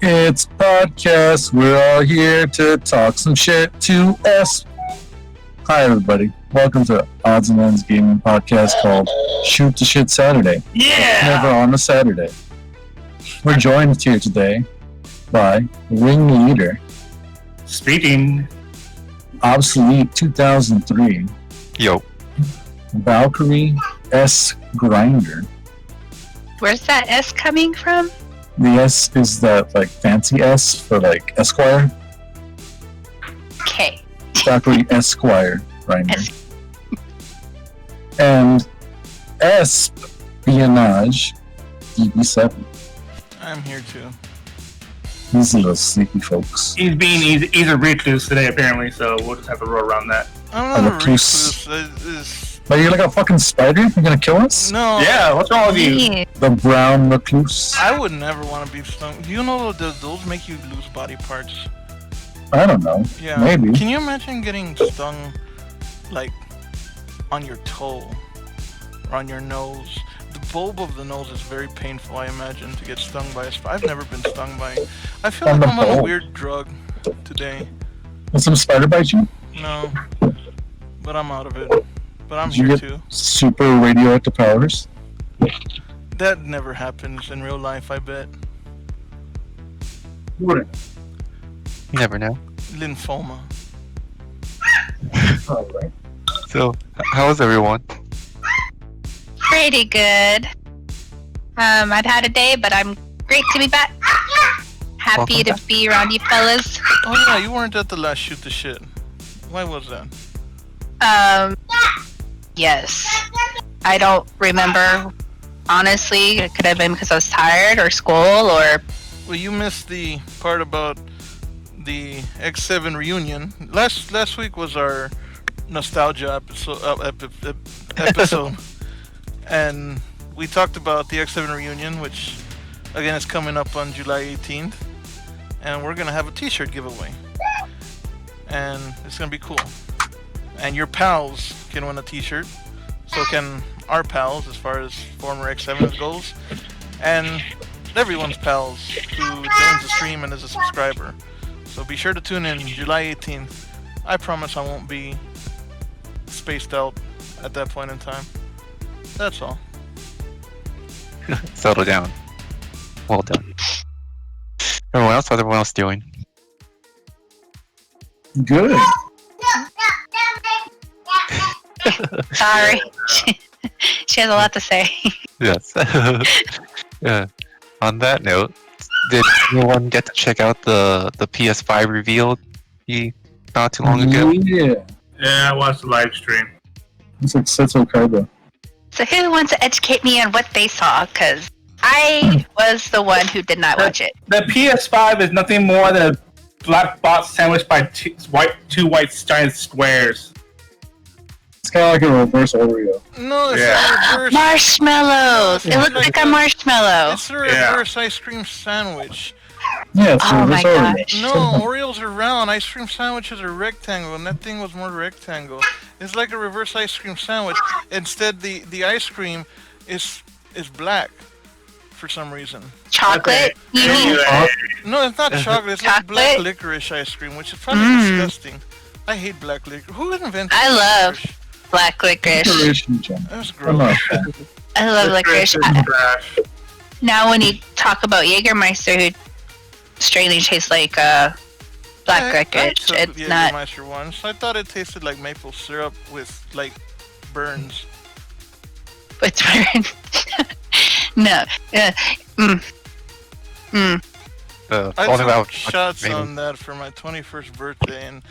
It's a podcast. We're all here to talk some shit to us. Hi, everybody. Welcome to Odds and Ends gaming podcast called Shoot the Shit Saturday. Yeah! It's never on a Saturday. We're joined here today by Ringleader, Speaking. Obsolete 2003, Yo. Valkyrie S Grinder. Where's that S coming from? The S is that like fancy S for like Esquire. Okay. Valkyrie Esquire Grinder. And Espionage DB7. I'm here too. These little sleepy folks. He's a recluse today, apparently, so we'll just have to roll around that. I'm not a recluse. recluse. But you're like a fucking spider? You're gonna kill us? No. Yeah, what's wrong with you? The brown recluse? I would never want to be stung. Do you know that those make you lose body parts? I don't know. Yeah. Maybe. Can you imagine getting stung, like, on your toe or on your nose? The bulb of the nose is very painful, I imagine, to get stung by a spider. I've never been stung by. I feel On like the I'm on a bulb? weird drug today. Did some spider bite you? No, but I'm out of it. But I'm Did you here get too. super radioactive powers? That never happens in real life, I bet. Wouldn't. You never know. Lymphoma. Alright. So, how is everyone? Pretty good. I've had a day, but I'm great to be back. Happy Welcome to back. be around you fellas. Oh yeah, you weren't at the last shoot the shit. Why was that? Yes. I don't remember. Honestly, it could have been because I was tired or school or... Well, you missed the part about the X7 reunion. Last week was our nostalgia episode, and we talked about the X7 reunion, which again is coming up on July 18th, and we're gonna have a T-shirt giveaway, and it's gonna be cool. And your pals can win a T-shirt, so can our pals as far as former X7 goes, and everyone's pals who joins the stream and is a subscriber. So be sure to tune in July 18th. I promise I won't be spaced out at that point in time. That's all. Settle down. Well done. Everyone else, how's everyone else doing? Good. Sorry. She has a lot to say. Yes. Yeah. On that note, did anyone get to check out the PS5 reveal not too long ago? Yeah. Yeah, I watched the live stream. It's like Setsu Kaiba. So who wants to educate me on what they saw? Because I was the one who did not watch it. The PS5 is nothing more than a black box sandwiched by two white giant squares. It's kind of like a reverse Oreo. No, it's Yeah. a reverse. Marshmallows! It looks like a marshmallow. It's a reverse ice cream sandwich. Yeah, it's a Oh reverse my Oreo. gosh. No, Oreos are round. Ice cream sandwiches are rectangle, and that thing was more rectangle. It's like a reverse ice cream sandwich. Instead, the ice cream is black for some reason. Chocolate? You mean? Anyway, No, it's not chocolate. It's like black Chocolate? licorice ice cream, which is probably disgusting. I hate black licorice. Who invented I love licorice? black licorice. Decoration gem. That's I'm not a gross. fan. I love licorice. is trash. Now when you talk about Jägermeister, who strangely tastes like black I licorice, took it's not... Jägermeister once. I thought it tasted like maple syrup with like burns. It's weird. No. I Only took about shots maybe. on that for my 21st birthday, and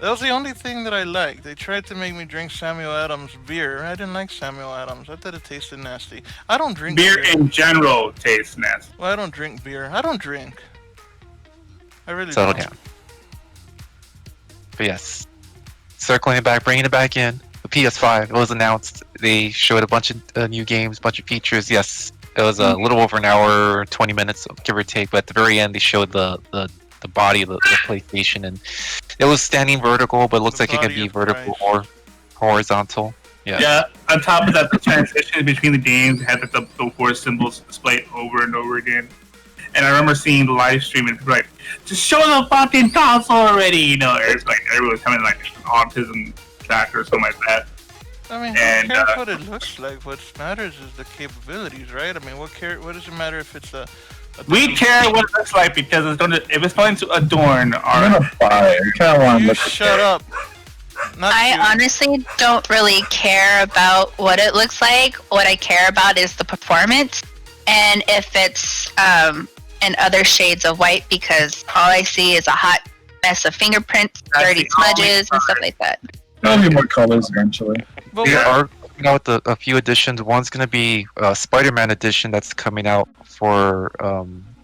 that was the only thing that I liked. They tried to make me drink Samuel Adams beer. I didn't like Samuel Adams. I thought it tasted nasty. I don't drink Beer in general tastes nasty. Well, I don't drink beer. I don't drink. I really Settle don't. down. But yes, circling it back, bringing it back in. The PS5 it was announced. They showed a bunch of new games, bunch of features. Yes, it was a little over an hour, 20 minutes, give or take. But at the very end, they showed the body of the PlayStation, and it was standing vertical, but it looks The like it could body be of vertical Christ. or horizontal. Yeah. Yeah, on top of that, the transition between the games had the force symbols displayed over and over again. And I remember seeing the live stream and people like, just show the fucking console already, you know. It's like everyone's having like autism attack or something like that. I mean, And, who cares what it looks like? What matters is the capabilities, right? I mean, what does it matter if it's a We care what it looks like because if it's going to adorn our. I'm gonna buy it. I kind of want to You look shut up. Not I you. honestly don't really care about what it looks like. What I care about is the performance, and if it's in other shades of white, because all I see is a hot mess of fingerprints, That's dirty the only smudges, and stuff time. like that. There'll be more colors eventually. But They what- are coming out with a few editions. One's going to be Spider-Man edition that's coming out for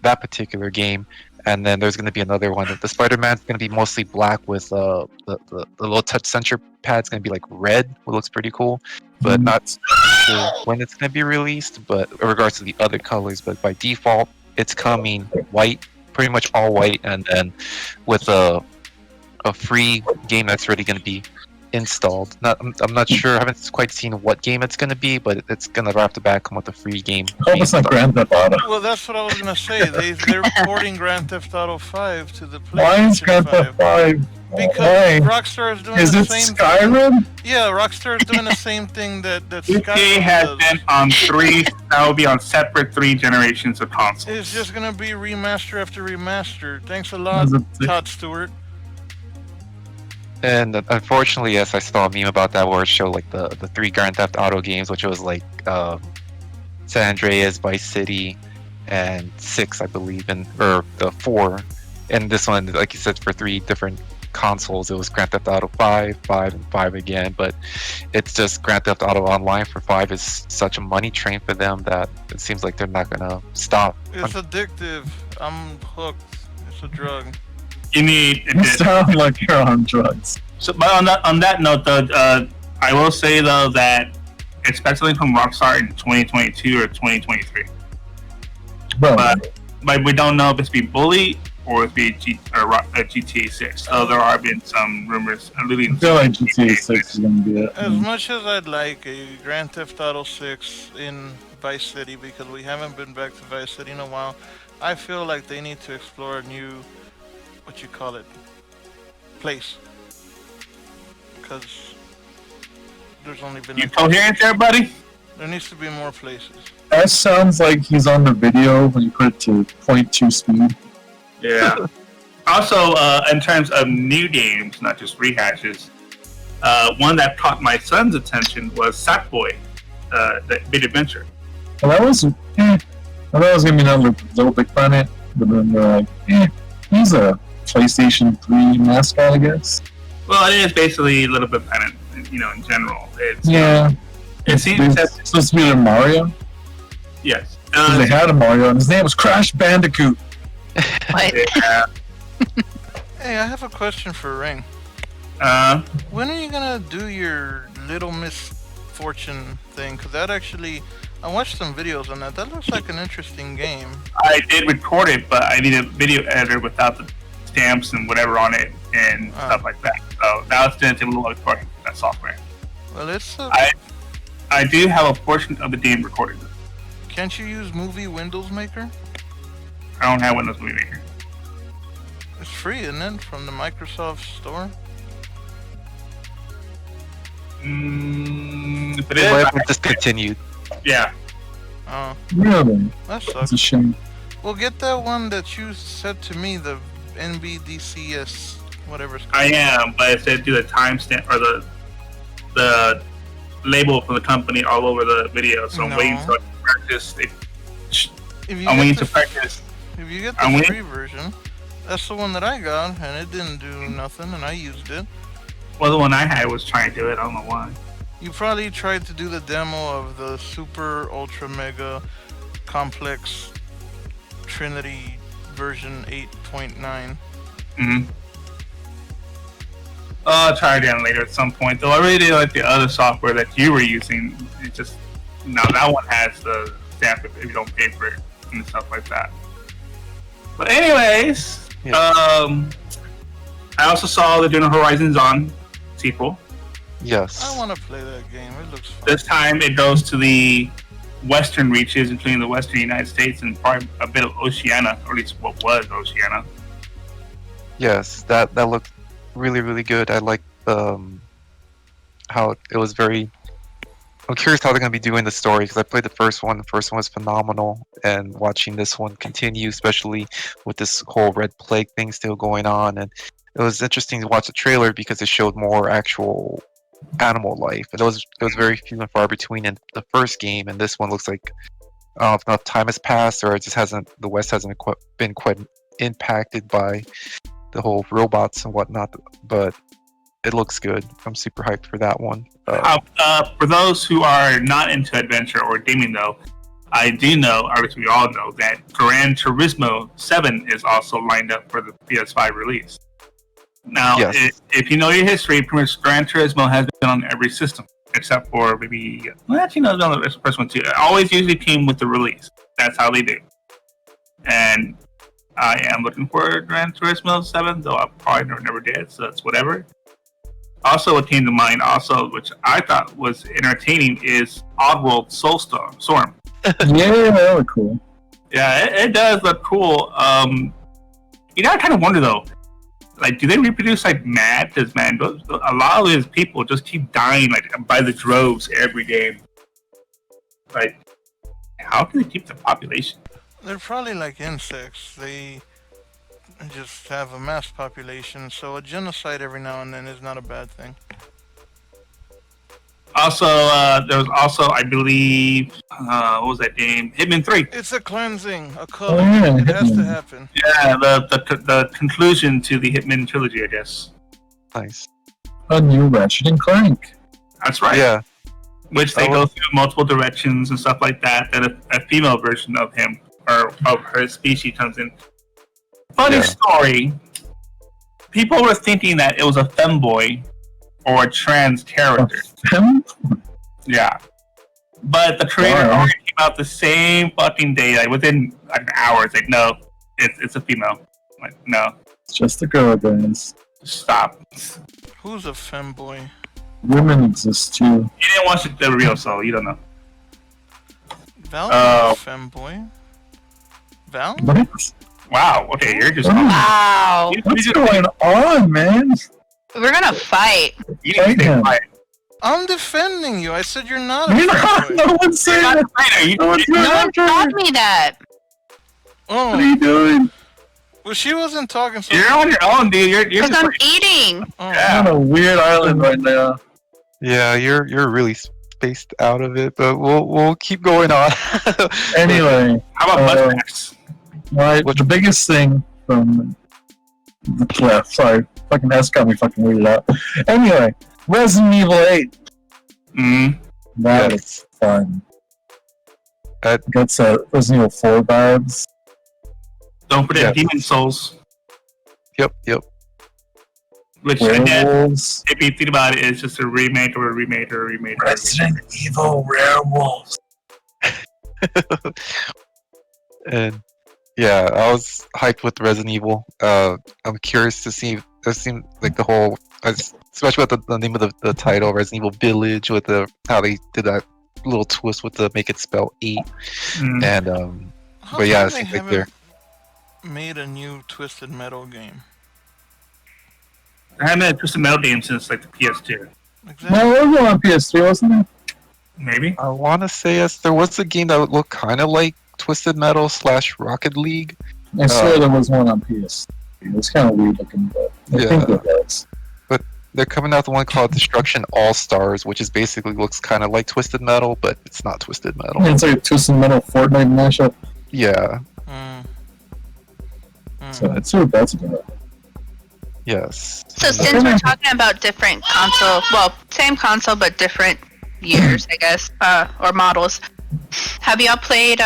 that particular game, and then there's going to be another one. The Spider-Man's going to be mostly black with the little touch sensor pad's going to be like red, which looks pretty cool, but not sure when it's going to be released. But in regards to the other colors, but by default, it's coming white, pretty much all white, and then with a free game that's already going to be installed. I'm not sure. I haven't quite seen what game it's going to be, but it's going to right off the bat come with a free game. I hope it's not Grand Theft Auto. Well, that's what I was gonna say. They're porting Grand Theft Auto 5 to the Why is PlayStation Grand 5 Theft 5? because Why? Rockstar is doing Is the it same. Skyrim? Yeah, Rockstar is doing the same thing that UK Skyrim has does. been on that will be on separate 3 generations of consoles. It's just gonna be remaster after remaster. Thanks a lot, Is it- Todd Stewart. And unfortunately, yes, I saw a meme about that where it showed like the 3 Grand Theft Auto games, which was like San Andreas, Vice City, and 6, I believe, or the 4. And this one, like you said, for 3 different consoles, it was Grand Theft Auto 5, 5, and 5 again. But it's just Grand Theft Auto Online for 5 is such a money train for them that it seems like they're not gonna stop. It's addictive. I'm hooked. It's a drug. You need You sound like you're on drugs. So, but on that note, though, I will say though that especially from Rockstar in 2022 or 2023, Bro, but we don't know if it's be Bully or if it be GTA 6. So there have been some rumors alluding I feel like GTA 6 is gonna be it. As much as I'd like a Grand Theft Auto 6 in Vice City, because we haven't been back to Vice City in a while, I feel like they need to explore a new, what you call it, place. Because there's only been... You coherent there, buddy? There needs to be more places. That sounds like he's on the video when you put it to 0.2 speed. Yeah. Also, in terms of new games, not just rehashes, one that caught my son's attention was Sackboy, the Big Adventure. Well, that was, I thought it was gonna be another Little Big Planet, but then they're like, he's a PlayStation 3 mascot, I guess. Well, it is basically Little Bit Planet, you know, in general. It's, Yeah. It seems that, It's supposed to be a Mario. yes. 'Cause they had a Mario, and his name was Crash Bandicoot. What? Yeah. Hey, I have a question for Ring. When are you gonna do your Little Misfortune thing? Because that actually... I watched some videos on that. That looks like an interesting game. I did record it, but I need a video editor without the stamps and whatever on it and stuff like that. So that was going to take a little recording for that software. Well, it's... I do have a portion of the game recorded. Can't you use Movie Windows Maker? I don't have Windows Movie Maker. It's free, isn't it? From the Microsoft Store? If it is, But it discontinued. yeah. Oh, Really? that It's sucks. a shame. Well, get that one that you said to me, the NBDCS, whatever it's called. I am, but it said do the timestamp or the label for the company all over the video, so I'm No. waiting to practice. If you I'm get waiting the to practice. If you get I'm the waiting- free version, that's the one that I got, and it didn't do nothing, and I used it. Well, the one I had was trying to do it. I don't know why. You probably tried to do the demo of the super ultra mega complex Trinity version 8.9. Mm-hmm. I'll try again later at some point. Though I really did like the other software that you were using. It just now that one has the stamp if you don't pay for it and stuff like that. But anyways, Yeah. I also saw they're doing a Horizon Zone sequel. Yes. I want to play that game. It looks fun. This time it goes to the western reaches, including the western United States and probably a bit of Oceania, or at least what was Oceania. Yes, that looked really, really good. I like how it was very. I'm curious how they're going to be doing the story because I played the first one. The first one was phenomenal, and watching this one continue, especially with this whole Red Plague thing still going on, and it was interesting to watch the trailer because it showed more actual animal life. And it was very few and far between in the first game, and this one looks like if enough time has passed, or it just hasn't. The West hasn't been quite impacted by the whole robots and whatnot, but it looks good. I'm super hyped for that one. For those who are not into adventure or gaming, though, I do know, obviously we all know, that Gran Turismo 7 is also lined up for the PS5 release. Now, Yes. if you know your history, pretty much Gran Turismo has been on every system, except for maybe, well, actually, no, it's on the first one too. It always usually came with the release. That's how they do. And I am looking for Gran Turismo 7, though I probably never did, so that's whatever. Also, what came to mind, which I thought was entertaining, is Oddworld Soulstorm. Yeah, that was cool. Yeah, it does look cool. I kind of wonder though, like, do they reproduce like mad? Because man, a lot of these people just keep dying like by the droves every game. Like, how can they keep the population? They're probably like insects. They just have a mass population, so a genocide every now and then is not a bad thing. Also, there was also, I believe, what was that game? Hitman 3. It's a cleansing, a Oh, color. yeah, It has to Hitman. happen. Yeah, the conclusion to the Hitman trilogy, I guess. Nice. A new Ratchet and Clank. That's right. Yeah. Which they go through multiple directions and stuff like that. That a female version of him or of her species comes in. Funny Yeah. story. People were thinking that it was a femboy or a trans character. Him? Yeah. But the trailer Wow. already came out the same fucking day, like within like an hour. It's like, no, it's a female. I'm like, no, It's just a girl, guys. stop. Who's a femboy? Women exist too. You didn't watch the real, so you don't know. Val Oh. is a femboy. Val? What? Wow. Okay, you're just. Wow. What's going on, man? We're gonna fight. You need to stay Damn. quiet. I'm defending you. I said you're not a You're not, femboy. no one's saying You're that. not a fighter. No one's doing No one that. taught me that. What are Oh, you doing? well, she wasn't talking. So You're on your own, dude. You're Because just I'm like, eating. Oh. Yeah. I'm on a weird island right now. Yeah, you're really spaced out of it, but we'll keep going on. Anyway, how about buttbacks? the biggest thing from the sorry, fucking S got me fucking weirded out. Anyway, Resident Evil 8. Mm. That Yes. was fun. That- Got Resident Evil 4 vibes. Don't forget Yeah. Demon Souls, Yep. which again, Werewolves. if you think about it, it's just a remake or a remake or a remake. Or a remake. Resident Evil Werewolves. And yeah, I was hyped with Resident Evil. I'm curious to see. It seemed like the whole, especially with the name of the title, Resident Evil Village, with how they did that little twist with the make it spell 8, Mm. and How but yeah, come it they seems like haven't made a new Twisted Metal game? I haven't had a Twisted Metal game since like the PS2. Exactly. No, there was one on PS3, wasn't there? Maybe. I want to say yes, there was a game that would look kind of like Twisted Metal / Rocket League. I swear there was one on PS3. It was kind of weird looking, but I think Yeah. it was. They're coming out with one called Destruction All Stars, which is basically looks kind of like Twisted Metal, but it's not Twisted Metal. It's like a Twisted Metal Fortnite mashup, Yeah, Mm. so let's see what that's about. yes. So since we're talking about different console, well, same console but different years, I guess, or models. Have y'all played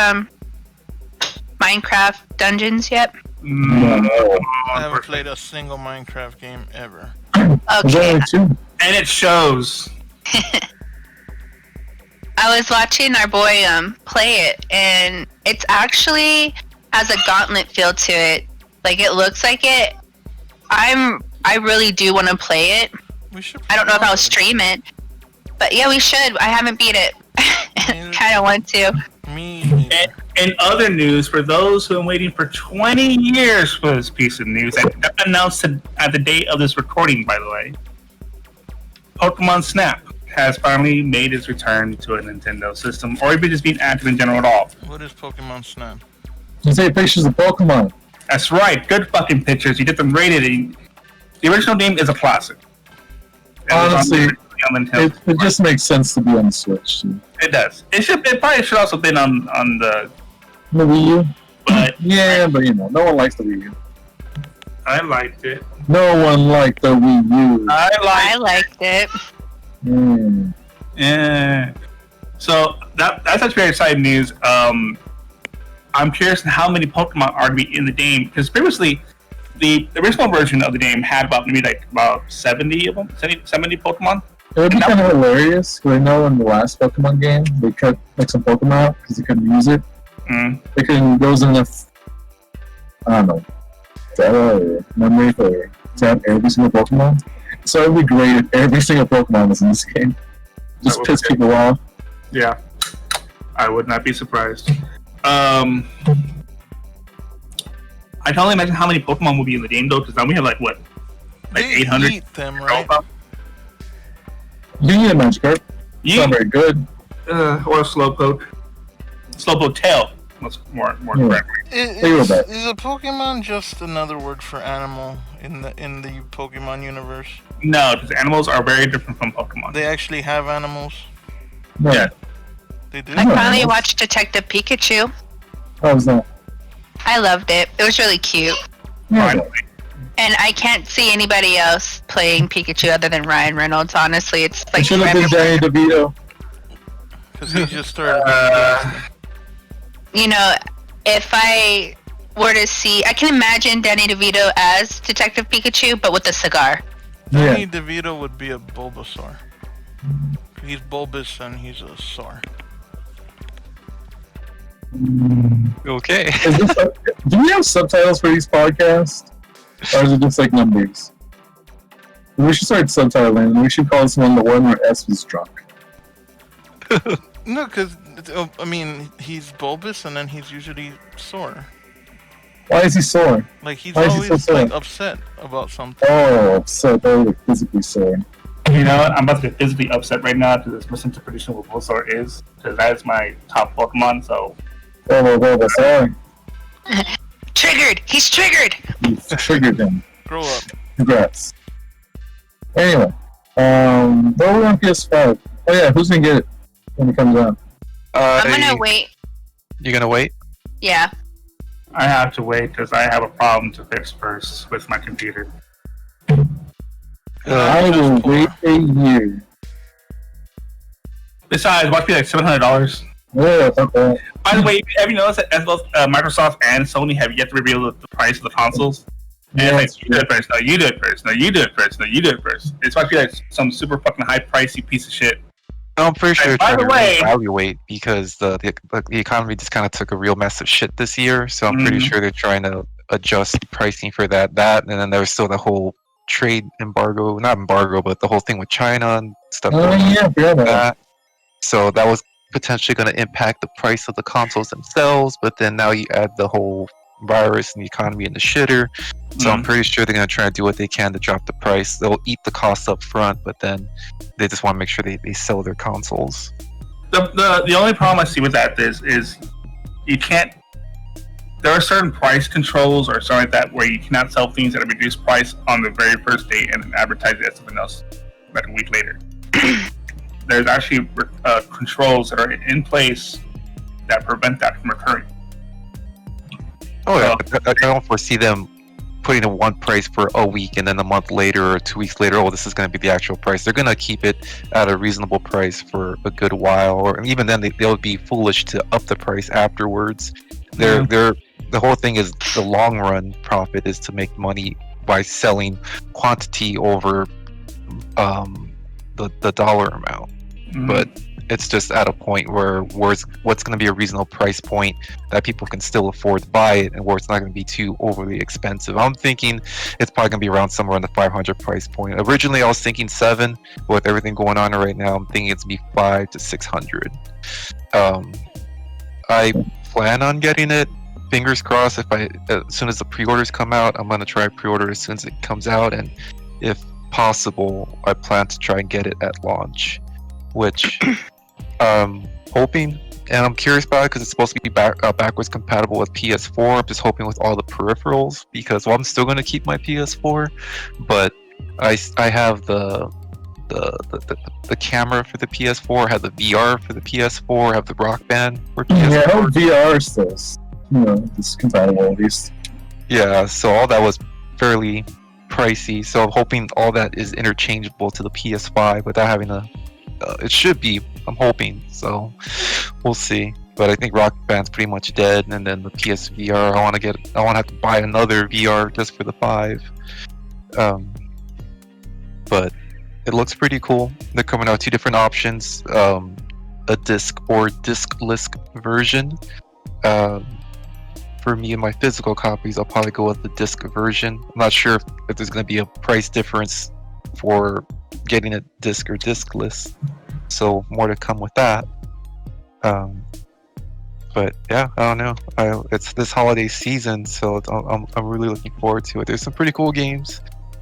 Minecraft Dungeons yet? Mm. No. I haven't played a single Minecraft game ever. There's Okay. only two. And it shows. I was watching our boy play it, and it's actually has a gauntlet feel to it. Like, it looks like it. I really do want to play it. We should. I don't know if play I'll it. stream it, but yeah, we should. I haven't beat it. Kind of want to. Me neither. In other news, for those who have been waiting for 20 years for this piece of news, that announced at the date of this recording, by the way, Pokemon Snap has finally made its return to a Nintendo system, or even just being active in general at all. What is Pokemon Snap? You take pictures of Pokemon. That's right, good fucking pictures. You get them rated. The original game is a classic. Honestly, on Nintendo. it just makes sense to be on the Switch. Too. It does. It probably should also been on the Wii U? But yeah, but no one likes the Wii U. I liked it. No one liked the Wii U. I liked it. Mm. Yeah. So that's actually very exciting news. I'm curious on how many Pokemon are going to be in the game, because previously the original version of the game had about 70 of them, 70 Pokemon. It would be kind of hilarious, because I know in the last Pokemon game, they cut some Pokemon out because they couldn't use it. They couldn't, there wasn't enough, I don't know, data or memory to have every single Pokemon. So it would be great if every single Pokemon was in this game. Just piss people off. Yeah. I would not be surprised. I can only imagine how many Pokemon will be in the game, though, because now we have, 800? Eat them, right? You can get a Magikarp. It's not very good. Or a Slowpoke. Slowpoke tail. That's more correct. Is a Pokemon just another word for animal in the Pokemon universe? No, because animals are very different from Pokemon. They actually have animals. No. Yeah. They do. I finally watched Detective Pikachu. How was that? I loved it. It was really cute. Yeah. And I can't see anybody else playing Pikachu other than Ryan Reynolds. Honestly, it's It should have been Danny DeVito. Because he just started. You know, if I were to see, I can imagine Danny DeVito as Detective Pikachu, but with a cigar. Danny DeVito would be a Bulbasaur. He's bulbous and he's a saur. Okay. Do we have subtitles for these podcasts? Or is it just like numbers? We should start subtitling. We should call this one the one where S was drunk. No, because, I mean, he's bulbous and then he's usually sore. Why is he sore? Like, he's Why is he always so sore? upset about something. Oh, upset. That was physically sore. You know what? I'm about to get physically upset right now to listen to prediction what Bulbasaur is, because that is my top Pokemon, so... Sorry. Triggered! He's triggered! You triggered him. Grow up. Congrats. Anyway, what are we on PS5? Oh yeah, who's gonna get it when it comes out? I'm gonna wait. You gonna wait? Yeah. I have to wait, because I have a problem to fix first with my computer. I will wait a year. Besides, watch me $700. Yeah, fuck that. By the way, have you noticed that as both Microsoft and Sony have yet to reveal the price of the consoles? And it's like, you do it first, no, you do it first, no, you do it first, no, you do it first. It's actually like some super fucking high pricey piece of shit. I'm pretty sure And they're by trying the to way- reevaluate because the economy just kind of took a real mess of shit this year. So I'm pretty sure they're trying to adjust pricing for that. And then there was still the whole trade embargo, not embargo, but the whole thing with China and stuff. Oh going on yeah, forgot about with that. that. So that was potentially going to impact the price of the consoles themselves. But then now you add the whole virus and the economy in the shitter. So I'm pretty sure they're going to try to do what they can to drop the price. They'll eat the cost up front, but then they just want to make sure they sell their consoles. The only problem I see with that is you can't. There are certain price controls or something like that where you cannot sell things at a reduced price on the very first day and then advertise it as something else like a week later. There's actually controls that are in place that prevent that from occurring. Oh, yeah. I don't foresee them putting a one price for a week and then a month later or 2 weeks later, oh, this is going to be the actual price. They're going to keep it at a reasonable price for a good while, or even then they'll be foolish to up the price afterwards. The whole thing is the long run profit is to make money by selling quantity over the dollar amount. But It's just at a point where what's going to be a reasonable price point that people can still afford to buy it, and where it's not going to be too overly expensive. I'm thinking it's probably going to be around somewhere in the 500 price point. Originally, I was thinking 7, but with everything going on right now, I'm thinking it's going to be 5 to 600. I plan on getting it. Fingers crossed. As soon as the pre-orders come out, I'm going to try pre-order as soon as it comes out, and if possible, I plan to try and get it at launch, which hoping, and I'm curious about it because it's supposed to be backwards compatible with PS4. I'm just hoping with all the peripherals, because I'm still going to keep my PS4, but I have the camera for the PS4, I have the VR for the PS4, I have the Rock Band for PS4. Yeah, I hope VR still, it's compatible at least. Yeah, so all that was fairly pricey, so I'm hoping all that is interchangeable to the PS5 without having to. It should be. I'm hoping. So we'll see. But I think Rock Band's pretty much dead, and then the PSVR. I want to have to buy another VR just for the 5. But it looks pretty cool. They're coming out 2 different options: a disc or discless version. For me and my physical copies, I'll probably go with the disc version. I'm not sure if there's going to be a price difference for getting a disc or discless, so more to come with that. But yeah, I don't know. It's this holiday season, so I'm really looking forward to it. There's some pretty cool games.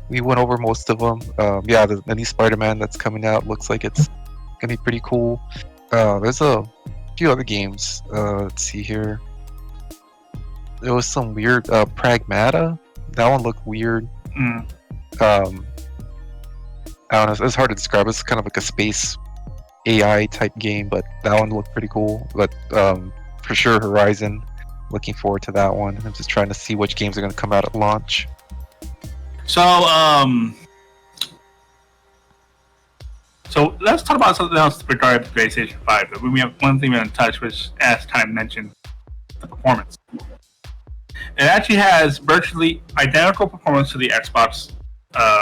We went over most of them. Yeah, the new Spider-Man that's coming out looks like it's gonna be pretty cool. There's a few other games. Let's see here. There was some weird Pragmata. That one looked weird. I don't know. It's hard to describe. It's kind of like a space AI type game, but that one looked pretty cool. But for sure, Horizon. Looking forward to that one. I'm just trying to see which games are going to come out at launch. So let's talk about something else regarding the PlayStation 5. But we have one thing we haven't touched, which, as kind of mentioned, the performance. It actually has virtually identical performance to the Xbox.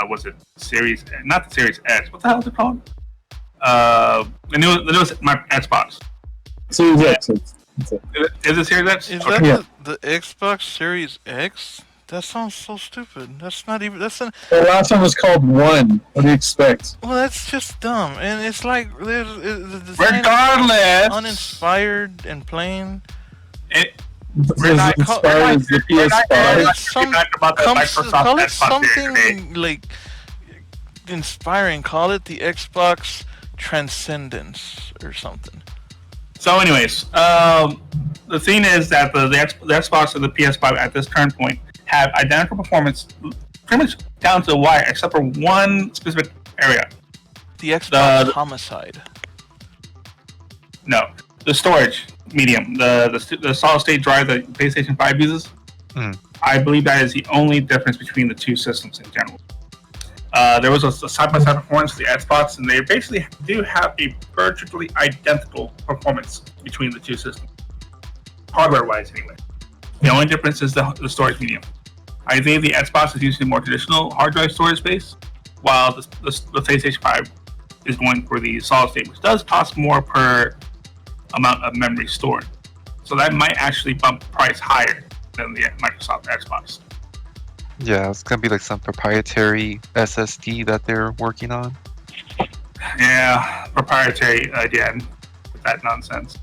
Was it Series? Not the Series X. What the hell is it called? The newest my Xbox. Series X. Is it Series X? Is Okay. that the Xbox Series X? That sounds so stupid. That's not even. The last one was called One. What do you expect? Well, that's just dumb, and it's like the design Regardless, is uninspired and plain. We're not inspired as the PS5. Call it something like inspiring. Call it the Xbox Transcendence or something. So, anyways, the thing is that the Xbox and the PS5 at this current point have identical performance, pretty much down to the wire, except for one specific area. The Xbox Homicide. No, the storage medium, the solid state drive that PlayStation 5 uses. I believe that is the only difference between the two systems in general. There was a side-by-side performance for the Xbox, and they basically do have a virtually identical performance between the two systems, hardware-wise anyway. The only difference is the storage medium. I think the Xbox is using more traditional hard drive storage space, while the PlayStation 5 is going for the solid state, which does cost more per amount of memory stored. So that might actually bump the price higher than the Microsoft Xbox. Yeah, it's gonna be like some proprietary SSD that they're working on. Yeah, proprietary again with that nonsense.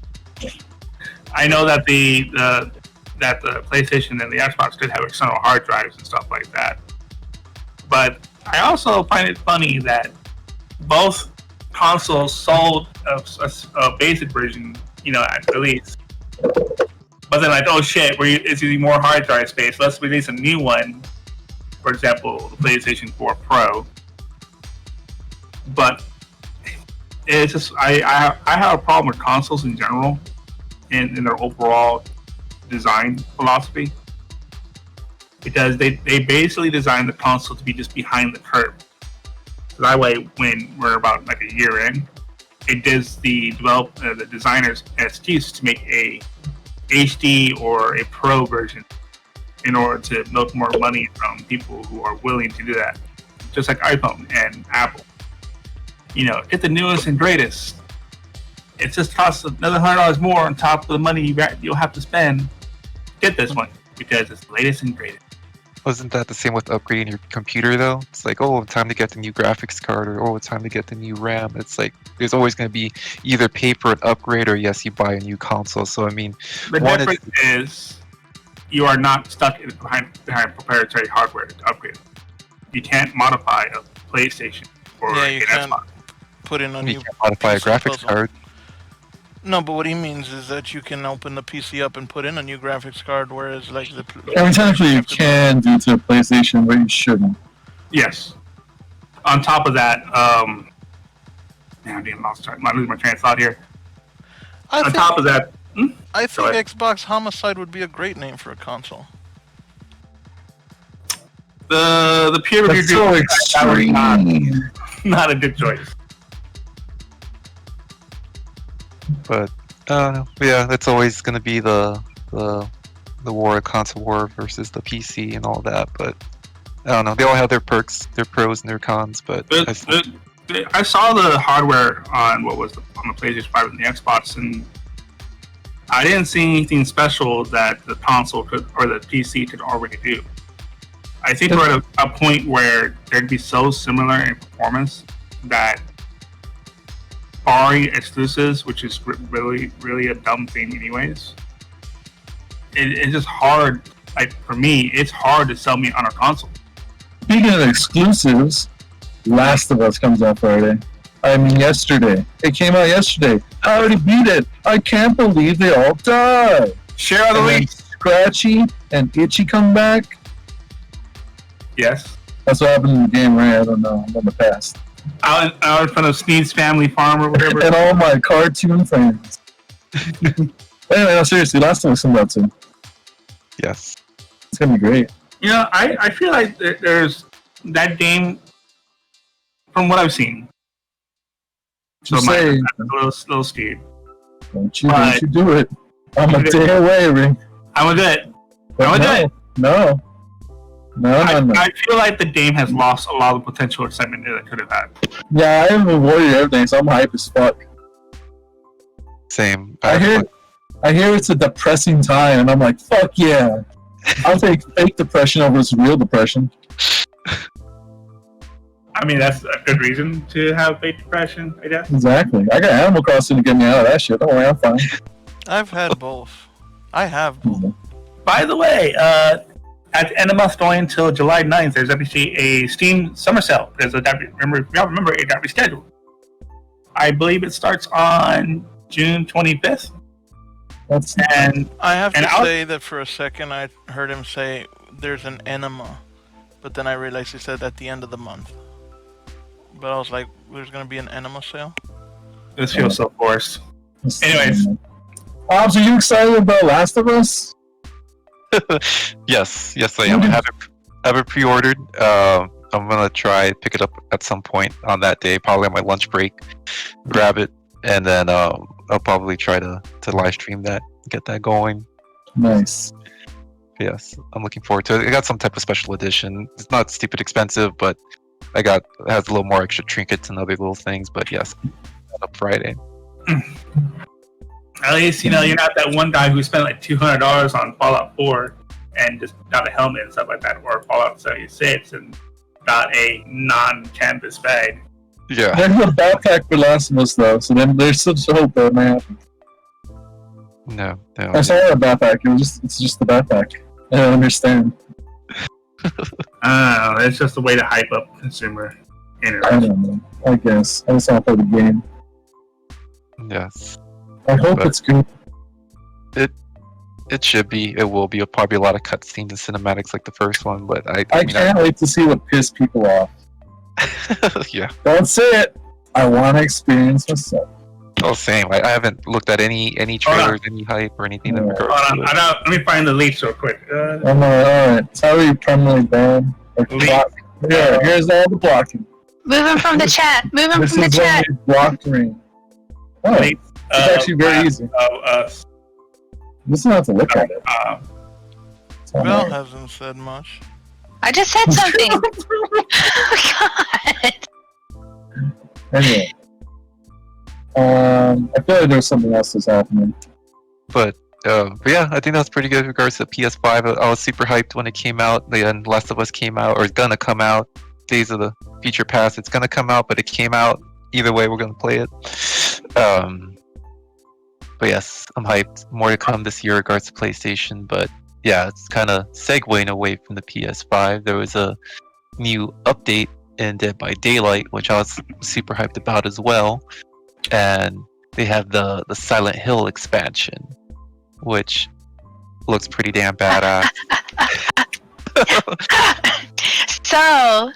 I know that the PlayStation and the Xbox could have external hard drives and stuff like that, but I also find it funny that both consoles sold a basic version, at release. But then, oh shit, it's using more hard drive space. Let's release a new one. For example, the PlayStation 4 Pro. But it's just I have a problem with consoles in general, in their overall design philosophy, because they basically designed the console to be just behind the curve. So that way, when we're about like a year in, it gives the designers an excuse to make a HD or a Pro version in order to milk more money from people who are willing to do that. Just like iPhone and Apple. Get the newest and greatest. it just costs another $100 more on top of the money you'll have to spend to get this one because it's the latest and greatest. Wasn't that the same with upgrading your computer though? It's like, oh, time to get the new graphics card, or oh, time to get the new RAM. It's like there's always going to be either pay for an upgrade or yes, you buy a new console. So I mean, the difference is you are not stuck behind proprietary hardware to upgrade. You can't modify a PlayStation or you an can't Xbox. put in a you new can't modify a PC graphics puzzle. card. No, but what he means is that you can open the PC up and put in a new graphics card, whereas like the Every time you can due to PlayStation, but you shouldn't. Yes. On top of that, man, I'm being lost. I'm losing my train of thought here. I On think, top of that, I think Go ahead. Xbox Homicide would be a great name for a console. the peer review That's so extreme. not a good choice. But yeah, that's always going to be the war, console war versus the PC and all that. But I don't know. They all have their perks, their pros and their cons. But I saw the hardware on on the PlayStation 5 and the Xbox, and I didn't see anything special that the console could or the PC could already do. I think we're at a point where they'd be so similar in performance that barring exclusives, which is really, really a dumb thing anyways, it's just hard. Like, for me, it's hard to sell me on a console. Speaking of exclusives, Last of Us comes out Friday. I mean, yesterday. It came out yesterday. I already beat it. I can't believe they all died. Share the And then link. Scratchy and Itchy come back. Yes. That's what happened in the game, right? I don't know. I'm on the past. Out in front of Sneed's Family Farm or whatever. And all my cartoon friends. Anyway, no, seriously, Last of Us comes out soon. yes, It's gonna be great. You know, I feel like there's that game, from what I've seen. So Just my say, little skewed. don't you do it. I'm a day away, Ring. I'm a good. But I'm a good. No. I feel like the game has lost a lot of potential excitement that it could have had. Yeah, I have avoided everything, so I'm hype as fuck. same. I hear it's a depressing time, and I'm like, fuck yeah. I'll take fake depression over real depression. I mean, that's a good reason to have fake depression, I guess. Exactly. I got Animal Crossing to get me out of that shit. Don't worry, I'm fine. I've had both. I have both. By the way, at the end of the month going until July 9th, there's actually a Steam summer sale. If y'all remember, it got rescheduled. I believe it starts on June 25th. And I have to I'll- say that for a second I heard him say there's an enema, but then I realized he said at the end of the month. But I was like, there's gonna be an enema sale? this feels so forced. Anyways. Hobbs, are you excited about Last of Us? yes, I am. I have it pre-ordered. I'm gonna try pick it up at some point on that day, probably on my lunch break. Grab it, and then I'll probably try to live stream that, get that going. Nice. Yes, I'm looking forward to it. I got some type of special edition. It's not stupid expensive, but it has a little more extra trinkets and other little things. But yes, up Friday. At least, you know, you're not that one guy who spent like $200 on Fallout 4 and just got a helmet and stuff like that, or Fallout 76 and got a non-canvas bag. Yeah. There's a backpack for Last of Us, though, so then there's some hope that it may happen. No. I saw a backpack. It's just the backpack. I don't understand. It's just a way to hype up consumer I interest. don't know. I guess. I just want to play the game. Yes. I hope But- it's good. It should be. It will be. Probably a lot of cutscenes and cinematics like the first one, but I mean, can't wait to see what pissed people off. yeah. Don't say it. I want to experience myself. Oh, same. I haven't looked at any trailers, any hype, or anything in Yeah. regards Hold on, to it. let me find the leaks real quick. I'm alright. It's already permanently banned. Like, Leak. yeah, here's all the blocking. Move him from the chat. Move him This from the is chat. only blocked ring. Oh, it's Leaks actually very easy. You just don't have to look at it. It's all Bell right. hasn't said much. I just said something. Oh, God. Anyway. I feel like there's something else that's happening. But yeah, I think that's pretty good in regards to PS5. I was super hyped when it came out. Then Last of Us came out, or it's gonna come out. Days of the Future Past, it's gonna come out, but it came out. Either way, we're gonna play it. But yes, I'm hyped. More to come this year in regards to PlayStation. But yeah, it's kind of segueing away from the PS5. There was a new update in Dead by Daylight, which I was super hyped about as well. And they have the Silent Hill expansion, which looks pretty damn badass. So,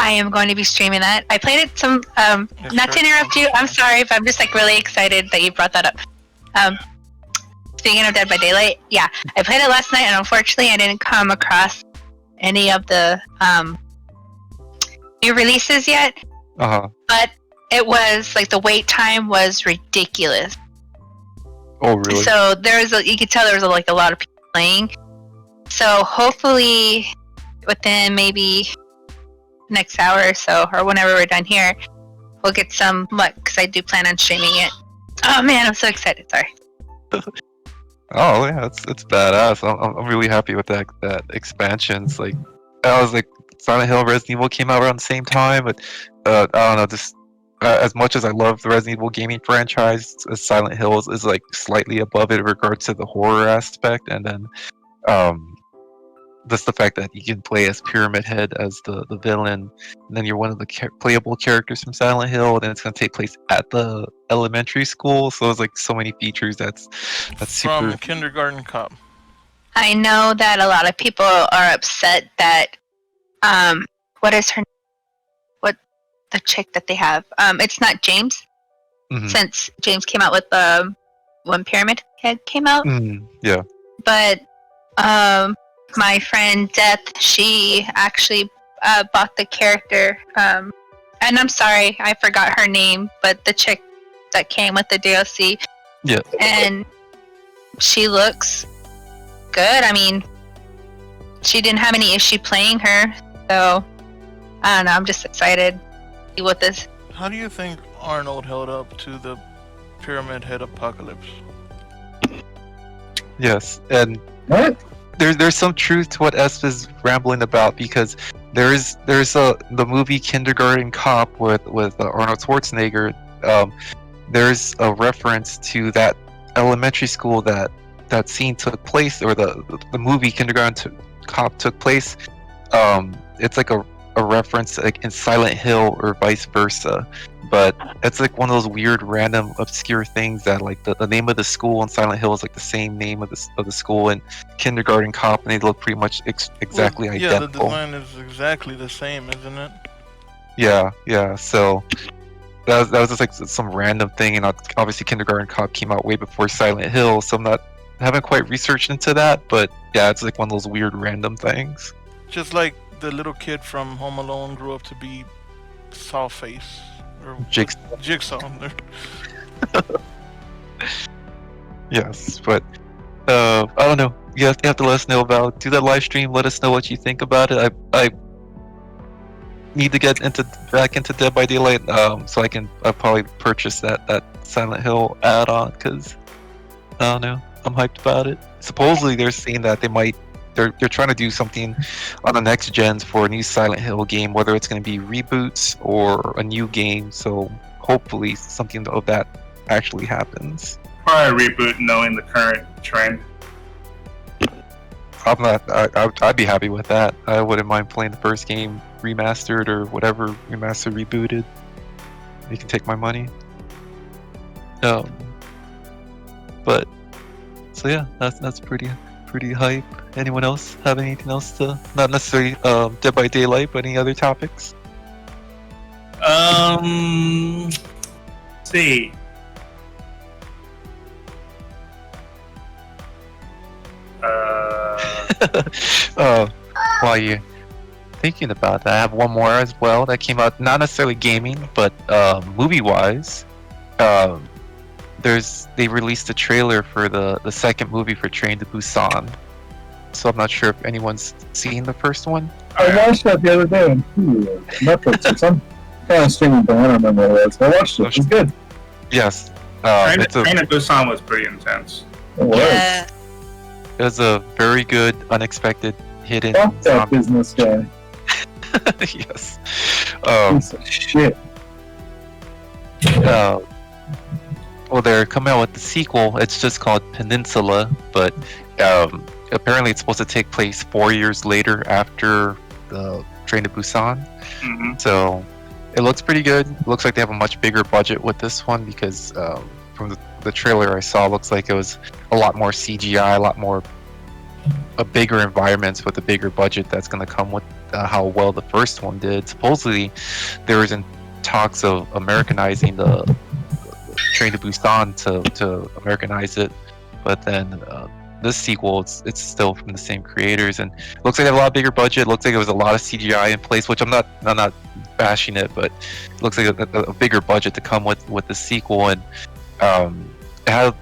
I am going to be streaming that. I played it some, not to interrupt you, I'm sorry, but I'm just like really excited that you brought that up. Speaking of Dead by Daylight, yeah, I played it last night and unfortunately I didn't come across any of the new releases yet. But it was like the wait time was ridiculous. Oh, really? So you could tell there was like a lot of people playing. So hopefully within maybe next hour or so, or whenever we're done here, we'll get some luck because I do plan on streaming it. Oh man, I'm so excited! Sorry. Oh yeah, it's badass. I'm really happy with that expansions. Like I was like, Silent Hill, Resident Evil came out around the same time, but I don't know, just as much as I love the Resident Evil gaming franchise, Silent Hill is like slightly above it in regards to the horror aspect, and then just the fact that you can play as Pyramid Head as the villain, and then you're one of the playable characters from Silent Hill, and then it's going to take place at the elementary school, so there's like so many features that's super... From Kindergarten Cop. I know that a lot of people are upset that what is her, what the chick that they have, it's not James, since James came out with when Pyramid Head came out. Yeah. But my friend Death, she actually bought the character, and I'm sorry, I forgot her name, but the chick that came with the DLC. Yeah. And she looks good. I mean, she didn't have any issue playing her, so I don't know. I'm just excited to see what this. How do you think Arnold held up to the Pyramid Head apocalypse? Yes, and What? there's some truth to what Esp is rambling about, because there's the movie Kindergarten Cop with Arnold Schwarzenegger. There's a reference to that elementary school that scene took place, or the movie Kindergarten Cop took place. It's like a reference like in Silent Hill or vice versa, but it's like one of those weird random obscure things that like the name of the school in Silent Hill is like the same name of the school in Kindergarten Cop, and they look pretty much exactly identical. Yeah, the design is exactly the same, isn't it? Yeah. So that was just like some random thing, and obviously Kindergarten Cop came out way before Silent Hill, so I haven't quite researched into that, but yeah, it's like one of those weird random things. Just like the little kid from Home Alone grew up to be Sawface or Jigsaw. Yes, but I don't know. You have to let us know about. Do that live stream. Let us know what you think about it. I need to get back into Dead by Daylight, so I'll probably purchase that Silent Hill add-on, because I don't know. I'm hyped about it. Supposedly they're saying that they're trying to do something on the next gens for a new Silent Hill game, whether it's going to be reboots or a new game. So hopefully something of that actually happens. Probably a reboot, knowing the current trend. I'd be happy with that. I wouldn't mind playing the first game remastered or whatever, remastered, rebooted. You can take my money. But so yeah, that's pretty hype. Anyone else have anything else to, not necessarily Dead by Daylight, but any other topics? Let's see. While you're thinking about that, I have one more as well that came out, not necessarily gaming, but movie-wise. They released a trailer for the second movie for Train to Busan. So I'm not sure if anyone's seen the first one. I watched that the other day on Netflix or some kind of streaming thing. I don't remember what it was. I watched it. It was good. Yes. Train It's a to Busan was pretty intense. It was. Yeah. It was a very good, unexpected, hidden. Fuck that business guy. Yes. Piece of shit. Well, they're coming out with the sequel. It's just called Peninsula, but apparently it's supposed to take place 4 years later after the Train to Busan. Mm-hmm. So it looks pretty good. It looks like they have a much bigger budget with this one because from the trailer I saw, it looks like it was a lot more CGI, a lot more bigger environments with a bigger budget that's going to come with how well the first one did. Supposedly, there was in talks of Americanizing the Train to Busan to Americanize it, but then this sequel, it's still from the same creators, and it looks like they have a lot bigger budget. It looks like there was a lot of CGI in place, which I'm not bashing it, but it looks like a bigger budget to come with the sequel, and it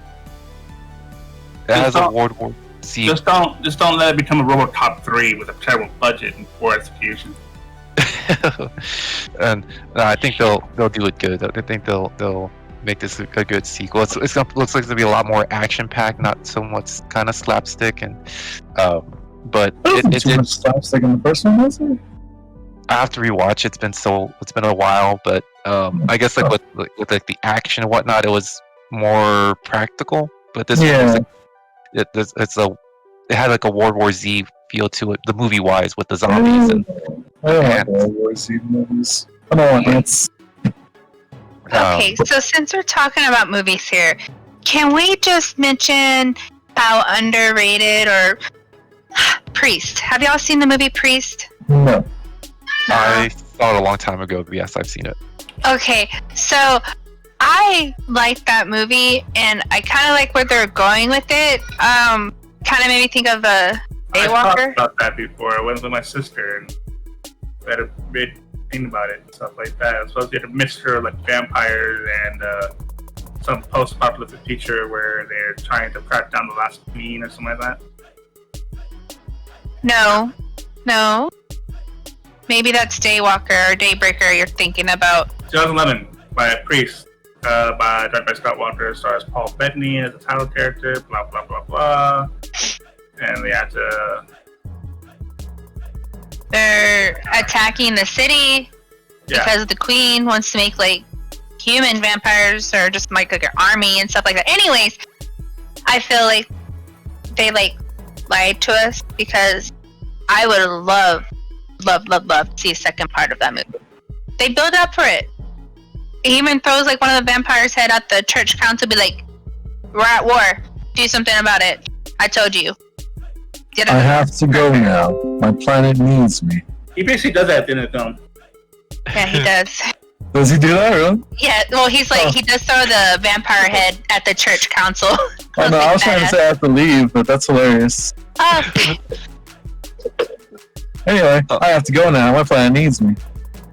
has a World War Z. Just don't let it become a RoboCop 3 with a terrible budget and poor execution. And I think they'll do it good. I think they'll make this a good sequel. It looks like it's gonna be a lot more action packed, not so much kind of slapstick, and but it too much slapstick in the first one, was it? I have to rewatch. It's been a while, but I guess with like the action and whatnot, it was more practical. But this one, it had like a World War Z feel to it, the movie wise, with the zombies and I don't like World War Z movies. I don't want ants. Okay, so since we're talking about movies here, can we just mention how underrated or Priest? Have y'all seen the movie Priest? No. I saw it a long time ago, but yes, I've seen it. Okay, so I like that movie, and I kind of like where they're going with it. Kind of made me think of I talked Daywalker. about that before. I went with my sister and we had a big thing about it and stuff like that. It's supposed to be a mixture of like vampires and some post-apocalyptic future where they're trying to crack down the last queen or something like that. No. Maybe that's Daywalker or Daybreaker you're thinking about. 2011 by a priest, directed by Scott Walker, stars Paul Bettany as the title character. Blah blah blah blah. And they have to. They're attacking the city because the queen wants to make like human vampires or just like an army and stuff like that. Anyways, I feel like they like lied to us because I would love to see a second part of that movie. They build up for it. He even throws like one of the vampires' head at the church council, be like, "We're at war. Do something about it. I told you." I have to go now. My planet needs me. He basically does that at the end of the film. Yeah, he does. Does he do that, really? Yeah, well, he's like, he does throw the vampire head at the church council. Oh, no, I was trying to say I have to leave, but that's hilarious. Anyway, I have to go now. My planet needs me.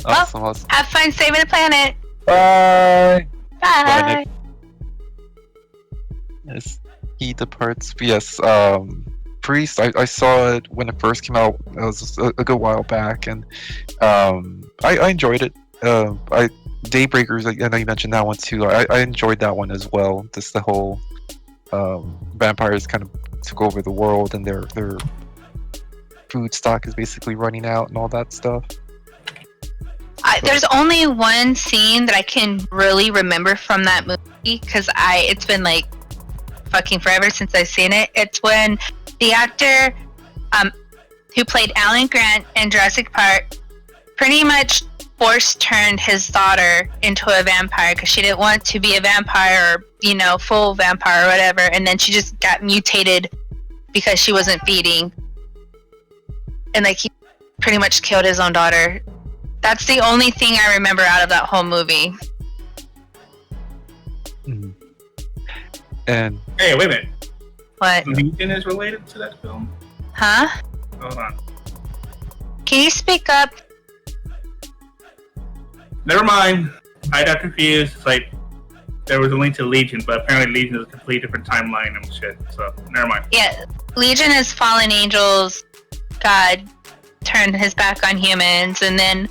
Awesome. Have fun saving the planet. Bye. Bye. Yes, he departs. Yes, Priest. I saw it when it first came out. It was a good while back, and I enjoyed it. Daybreakers. I know you mentioned that one too. I enjoyed that one as well. Just the whole vampires kind of took over the world, and their food stock is basically running out, and all that stuff. There's only one scene that I can really remember from that movie because it's been like fucking forever since I've seen it. It's when the actor who played Alan Grant in Jurassic Park pretty much force-turned his daughter into a vampire because she didn't want to be a vampire or, full vampire or whatever, and then she just got mutated because she wasn't feeding. And like he pretty much killed his own daughter. That's the only thing I remember out of that whole movie. Mm-hmm. And hey, wait a minute. What? Legion is related to that film? Huh? Hold on. Can you speak up? Never mind. I got confused. It's like there was a link to Legion, but apparently Legion is a completely different timeline and shit. So never mind. Yeah, Legion is fallen angels. God turned his back on humans, and then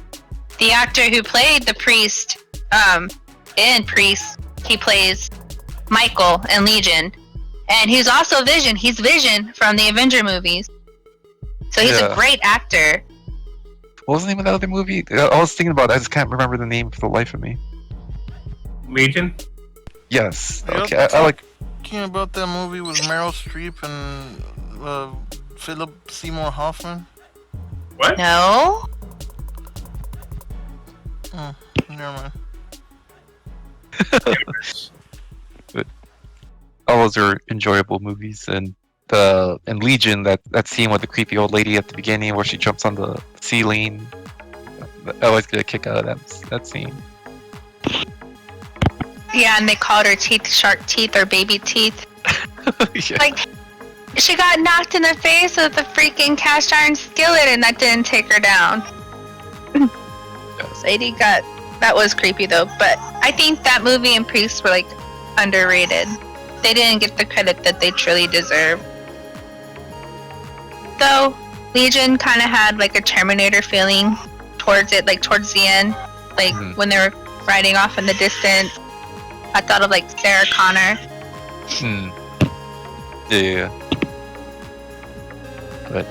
the actor who played the priest in Priest He plays Michael in Legion, and he's also Vision. He's Vision from the Avenger movies. So he's a great actor. What was the name of that other movie? I was thinking about it. I just can't remember the name for the life of me. Legion? Yes. Yep. Okay. I like. Talking about that movie with Meryl Streep and Philip Seymour Hoffman. What? No. Oh, never mind. But all those are enjoyable movies, and Legion, that scene with the creepy old lady at the beginning where she jumps on the ceiling. I always get a kick out of that scene. Yeah, and they called her teeth shark teeth or baby teeth. Yeah. Like, she got knocked in the face with a freaking cast iron skillet, and that didn't take her down. Yes. Lady got... That was creepy, though. But I think that movie and Priest were, like, underrated. They didn't get the credit that they truly deserve. Though, Legion kind of had, like, a Terminator feeling towards it, like, towards the end. Like, when they were riding off in the distance. I thought of, like, Sarah Connor. Yeah. But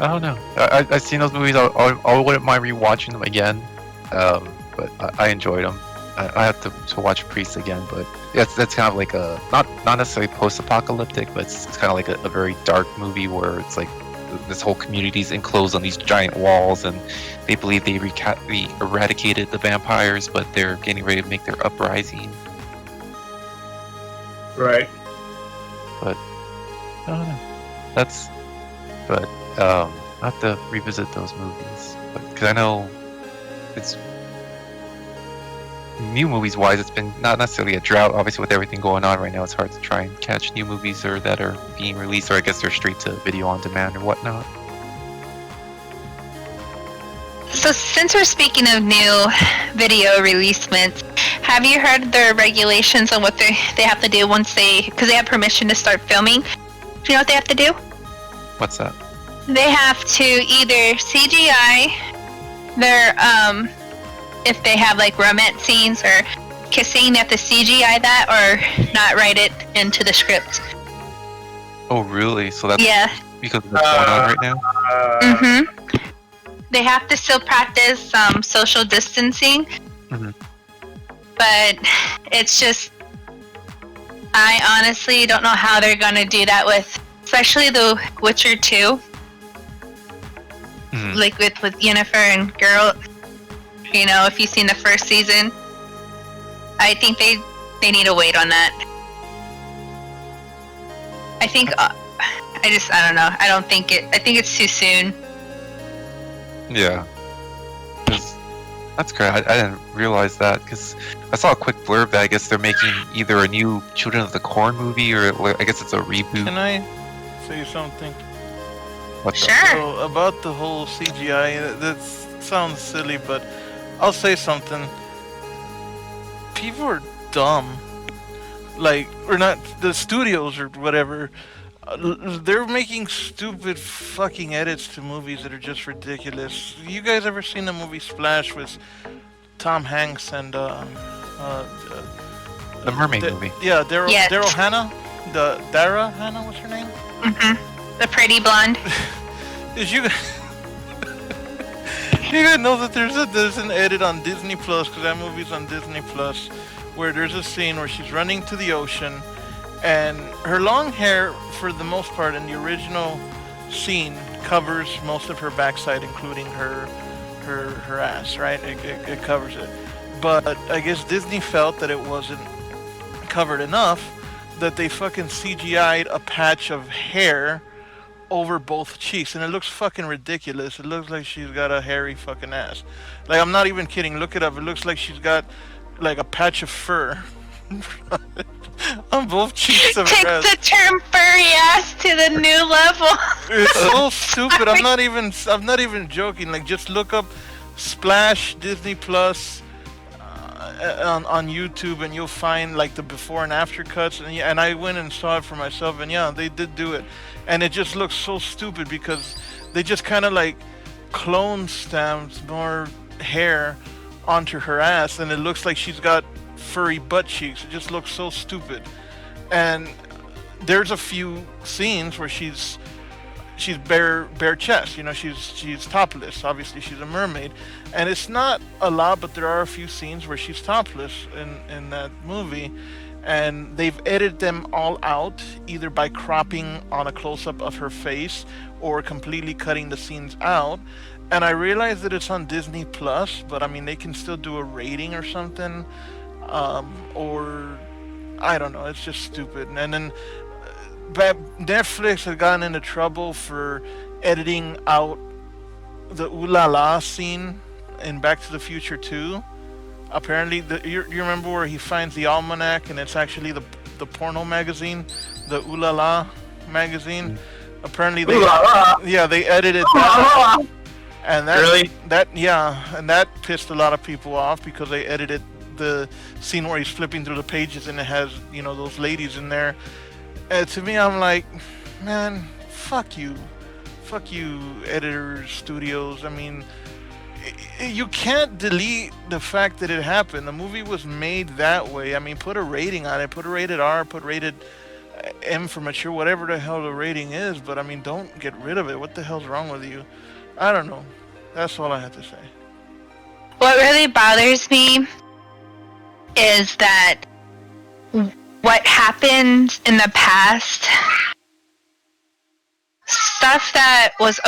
I don't know. I've seen those movies. I wouldn't mind rewatching them again. But I enjoyed them. I have to watch Priest again. But that's kind of like a not necessarily post-apocalyptic, but it's kind of like a very dark movie where it's like this whole community's enclosed on these giant walls, and they believe they eradicated the vampires, but they're getting ready to make their uprising. Right. But I don't know. But I have to revisit those movies because I know it's new movies wise. It's been not necessarily a drought. Obviously, with everything going on right now, it's hard to try and catch new movies that are being released, or I guess they're straight to video on demand or whatnot. So since we're speaking of new video releasements, have you heard the regulations on what they have to do once because they have permission to start filming? Do you know what they have to do? What's that? They have to either CGI their, if they have like romance scenes or kissing, they have to CGI that or not write it into the script. Oh, really? So that's because of what's going on right now? They have to still practice social distancing, but it's just, I honestly don't know how they're going to do that with, especially The Witcher 2, like with Yennefer and Geralt. You know, if you've seen the first season, I think they need to wait on that. I think, I don't know. I think it's too soon. Yeah. That's great. I didn't realize that because I saw a quick blurb that I guess they're making either a new Children of the Corn movie or I guess it's a reboot. Can I say something? What's Sure. So about the whole CGI, that sounds silly, but I'll say something. People are dumb. Like, or not, the studios or whatever. They're making stupid fucking edits to movies that are just ridiculous. You guys ever seen the movie Splash with Tom Hanks and the mermaid movie? Yeah, Daryl Hannah? Dara Hannah, what's her name? The pretty blonde. Did you you guys know that there's an edit on Disney Plus, because that movie's on Disney Plus, where there's a scene where she's running to the ocean, and her long hair, for the most part, in the original scene, covers most of her backside, including her ass, right? It covers it. But I guess Disney felt that it wasn't covered enough, that they fucking CGI'd a patch of hair over both cheeks, and it looks fucking ridiculous. It looks like she's got a hairy fucking ass. Like, I'm not even kidding. Look it up. It looks like she's got like a patch of fur on both cheeks of Take her ass. the term furry ass to the new level. It's so stupid. I'm not even joking. Like, just look up Splash Disney Plus on YouTube, and you'll find like the before and after cuts. And I went and saw it for myself, and yeah, they did do it. And it just looks so stupid because they just kind of like clone stamped more hair onto her ass, and it looks like she's got furry butt cheeks. It just looks so stupid. And there's a few scenes where she's bare chest. You know, she's topless. Obviously, she's a mermaid, and it's not a lot, but there are a few scenes where she's topless in that movie, and they've edited them all out either by cropping on a close-up of her face or completely cutting the scenes out. And I realize that it's on Disney Plus, but I mean they can still do a rating or something, or I don't know. It's just stupid. And then Netflix had gotten into trouble for editing out the ooh la la scene in Back to the Future 2. Apparently, you remember where he finds the almanac and it's actually the porno magazine, the ooh la la magazine. Apparently, they edited that. And that pissed a lot of people off because they edited the scene where he's flipping through the pages and it has, you know, those ladies in there. To me, I'm like, man, fuck you, editors, studios. I mean, you can't delete the fact that it happened. The movie was made that way. I mean, put a rating on it, put a rated R, put rated M for mature, whatever the hell the rating is. But I mean, don't get rid of it. What the hell's wrong with you? I don't know. That's all I have to say. What really bothers me is that what happened in the past, stuff that was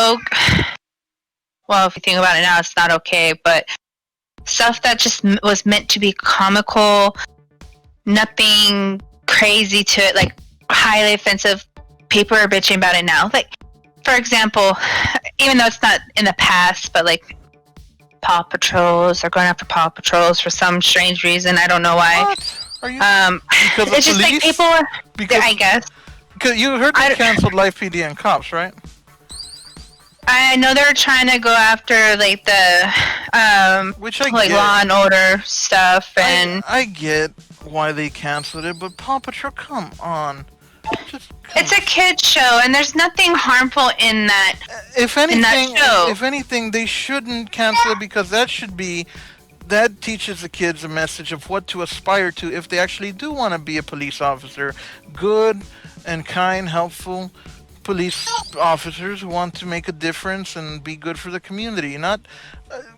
well, if you think about it now, it's not okay, but stuff that just was meant to be comical, nothing crazy to it, like highly offensive, people are bitching about it now. Like, for example, even though it's not in the past, but like Paw Patrols are going after Paw Patrols for some strange reason. I don't know why. What? Are you? Because it's just like people. I guess. Because you heard they canceled Live PD and Cops, right? I know they're trying to go after like the which I like get. Law and Order stuff, and I get why they canceled it, but Paw Patrol, come on. It's a kid's show, and there's nothing harmful in that. If anything, in that show. If anything, they shouldn't cancel it because that teaches the kids a message of what to aspire to if they actually do want to be a police officer. Good and kind, helpful police officers who want to make a difference and be good for the community. Not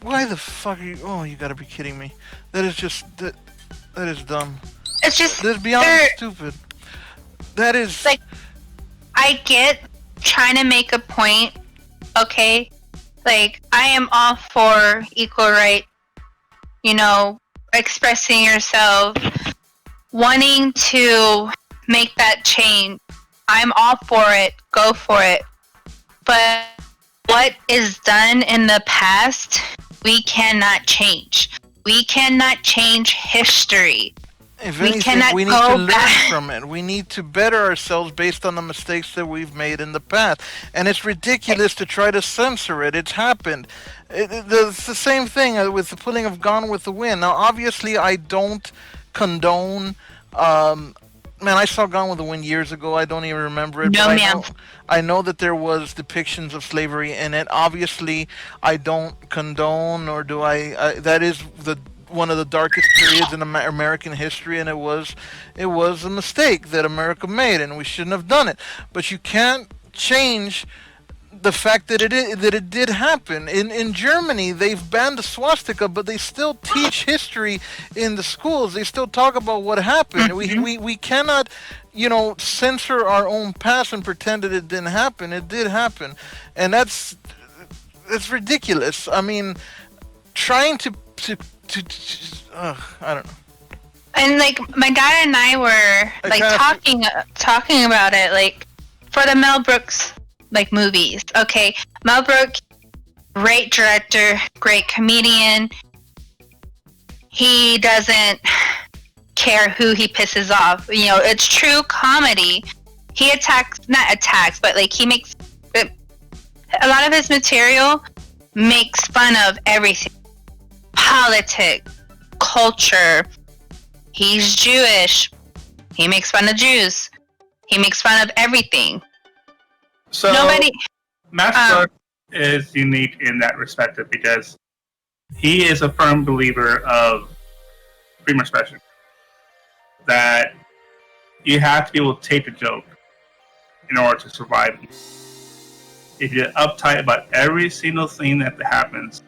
why the fuck are you? Oh, you gotta be kidding me! That is just that is dumb. It's just that's beyond stupid. That is like, I get trying to make a point, okay? Like, I am all for equal right, you know, expressing yourself, wanting to make that change. I'm all for it, go for it. But what is done in the past, we cannot change. We cannot change history. If anything, we need to learn from it. We need to better ourselves based on the mistakes that we've made in the past. And it's ridiculous to try to censor it. It's happened. It's the same thing with the pulling of Gone with the Wind. Now, obviously, I don't condone... man, I saw Gone with the Wind years ago. I don't even remember it. No, ma'am. I know that there was depictions of slavery in it. Obviously, I don't condone, or do I... that is one of the darkest periods in American history, and it was a mistake that America made, and we shouldn't have done it. But you can't change the fact that it did happen. In Germany, they've banned the swastika, but they still teach history in the schools. They still talk about what happened. Mm-hmm. We cannot, censor our own past and pretend that it didn't happen. It did happen, and that's ridiculous. I mean, trying to I don't know. And like my dad and I were like talking about it, like for the Mel Brooks like movies. Okay, Mel Brooks, great director, great comedian. He doesn't care who he pisses off. You know, it's true comedy. He not attacks, but like he makes a lot of his material makes fun of everything. Politics, culture. He's Jewish. He makes fun of Jews. He makes fun of everything. So Matt Brooks is unique in that respect because he is a firm believer of freedom of expression. that you have to be able to take a joke in order to survive. If you're uptight about every single thing that happens,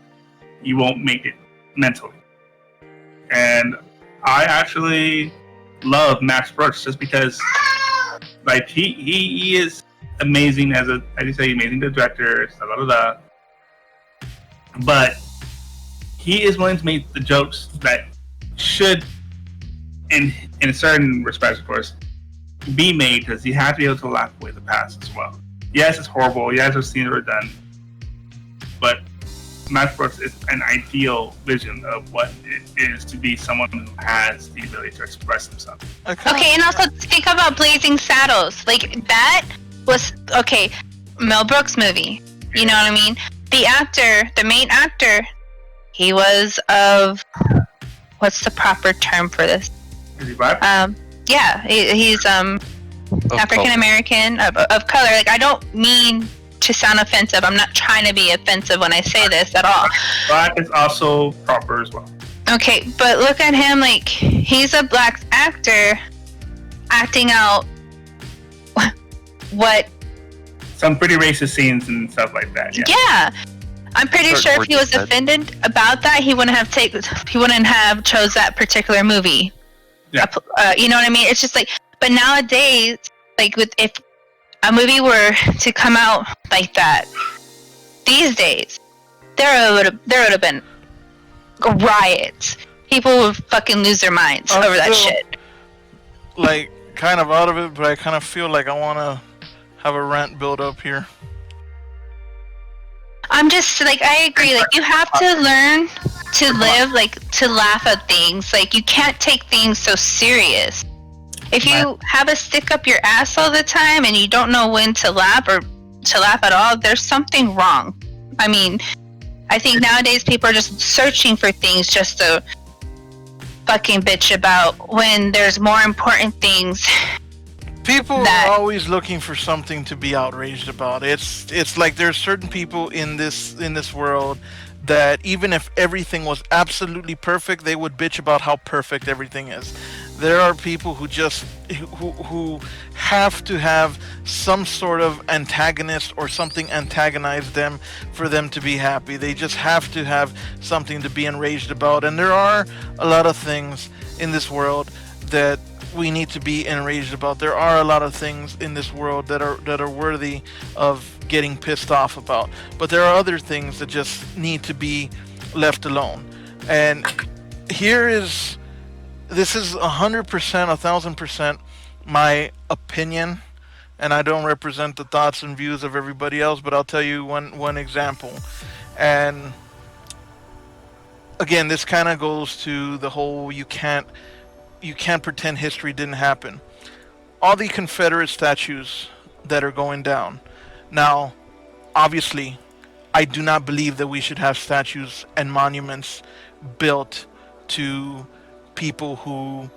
you won't make it mentally. And I actually love Max Brooks just because, like, he is amazing as you say, amazing director, blah, blah, blah. But he is willing to make the jokes that should, in certain respects, of course, be made, because you have to be able to laugh away the past as well. Yes, it's horrible. Yes, I've seen it done. But Max Brooks is an ideal vision of what it is to be someone who has the ability to express himself. Okay, and also think about Blazing Saddles. Like, that was, okay, Mel Brooks movie. You know what I mean? The main actor, he was of, what's the proper term for this? Is he black? Yeah, he's African American, of color. Like, I don't mean to sound offensive. I'm not trying to be offensive when I say this at all. Black is also proper as well. Okay, but look at him, like, he's a black actor acting out what... Some pretty racist scenes and stuff like that, Yeah. I'm pretty sure if he was offended about that, he wouldn't have chose that particular movie. Yeah. You know what I mean? It's just like, but nowadays, like, if a movie were to come out like that, these days, there would have been riots. People would fucking lose their minds over that shit. Like, kind of out of it, but I kind of feel like I want to have a rant build up here. I'm just, like, I agree. Like, you have to learn to live, like, to laugh at things. Like, you can't take things so serious. If you have a stick up your ass all the time and you don't know when to laugh or to laugh at all, there's something wrong. I mean, I think nowadays people are just searching for things just to fucking bitch about when there's more important things. People are always looking for something to be outraged about. It's like there's certain people in this world that even if everything was absolutely perfect, they would bitch about how perfect everything is. There are people who just who have to have some sort of antagonist or something antagonize them for them to be happy. They just have to have something to be enraged about. And there are a lot of things in this world that we need to be enraged about. There are a lot of things in this world that are worthy of getting pissed off about. But there are other things that just need to be left alone. And this is 100%, 1,000% my opinion, and I don't represent the thoughts and views of everybody else, but I'll tell you one example. And again, this kind of goes to the whole you can't pretend history didn't happen. All the Confederate statues that are going down. Now, obviously, I do not believe that we should have statues and monuments built to people who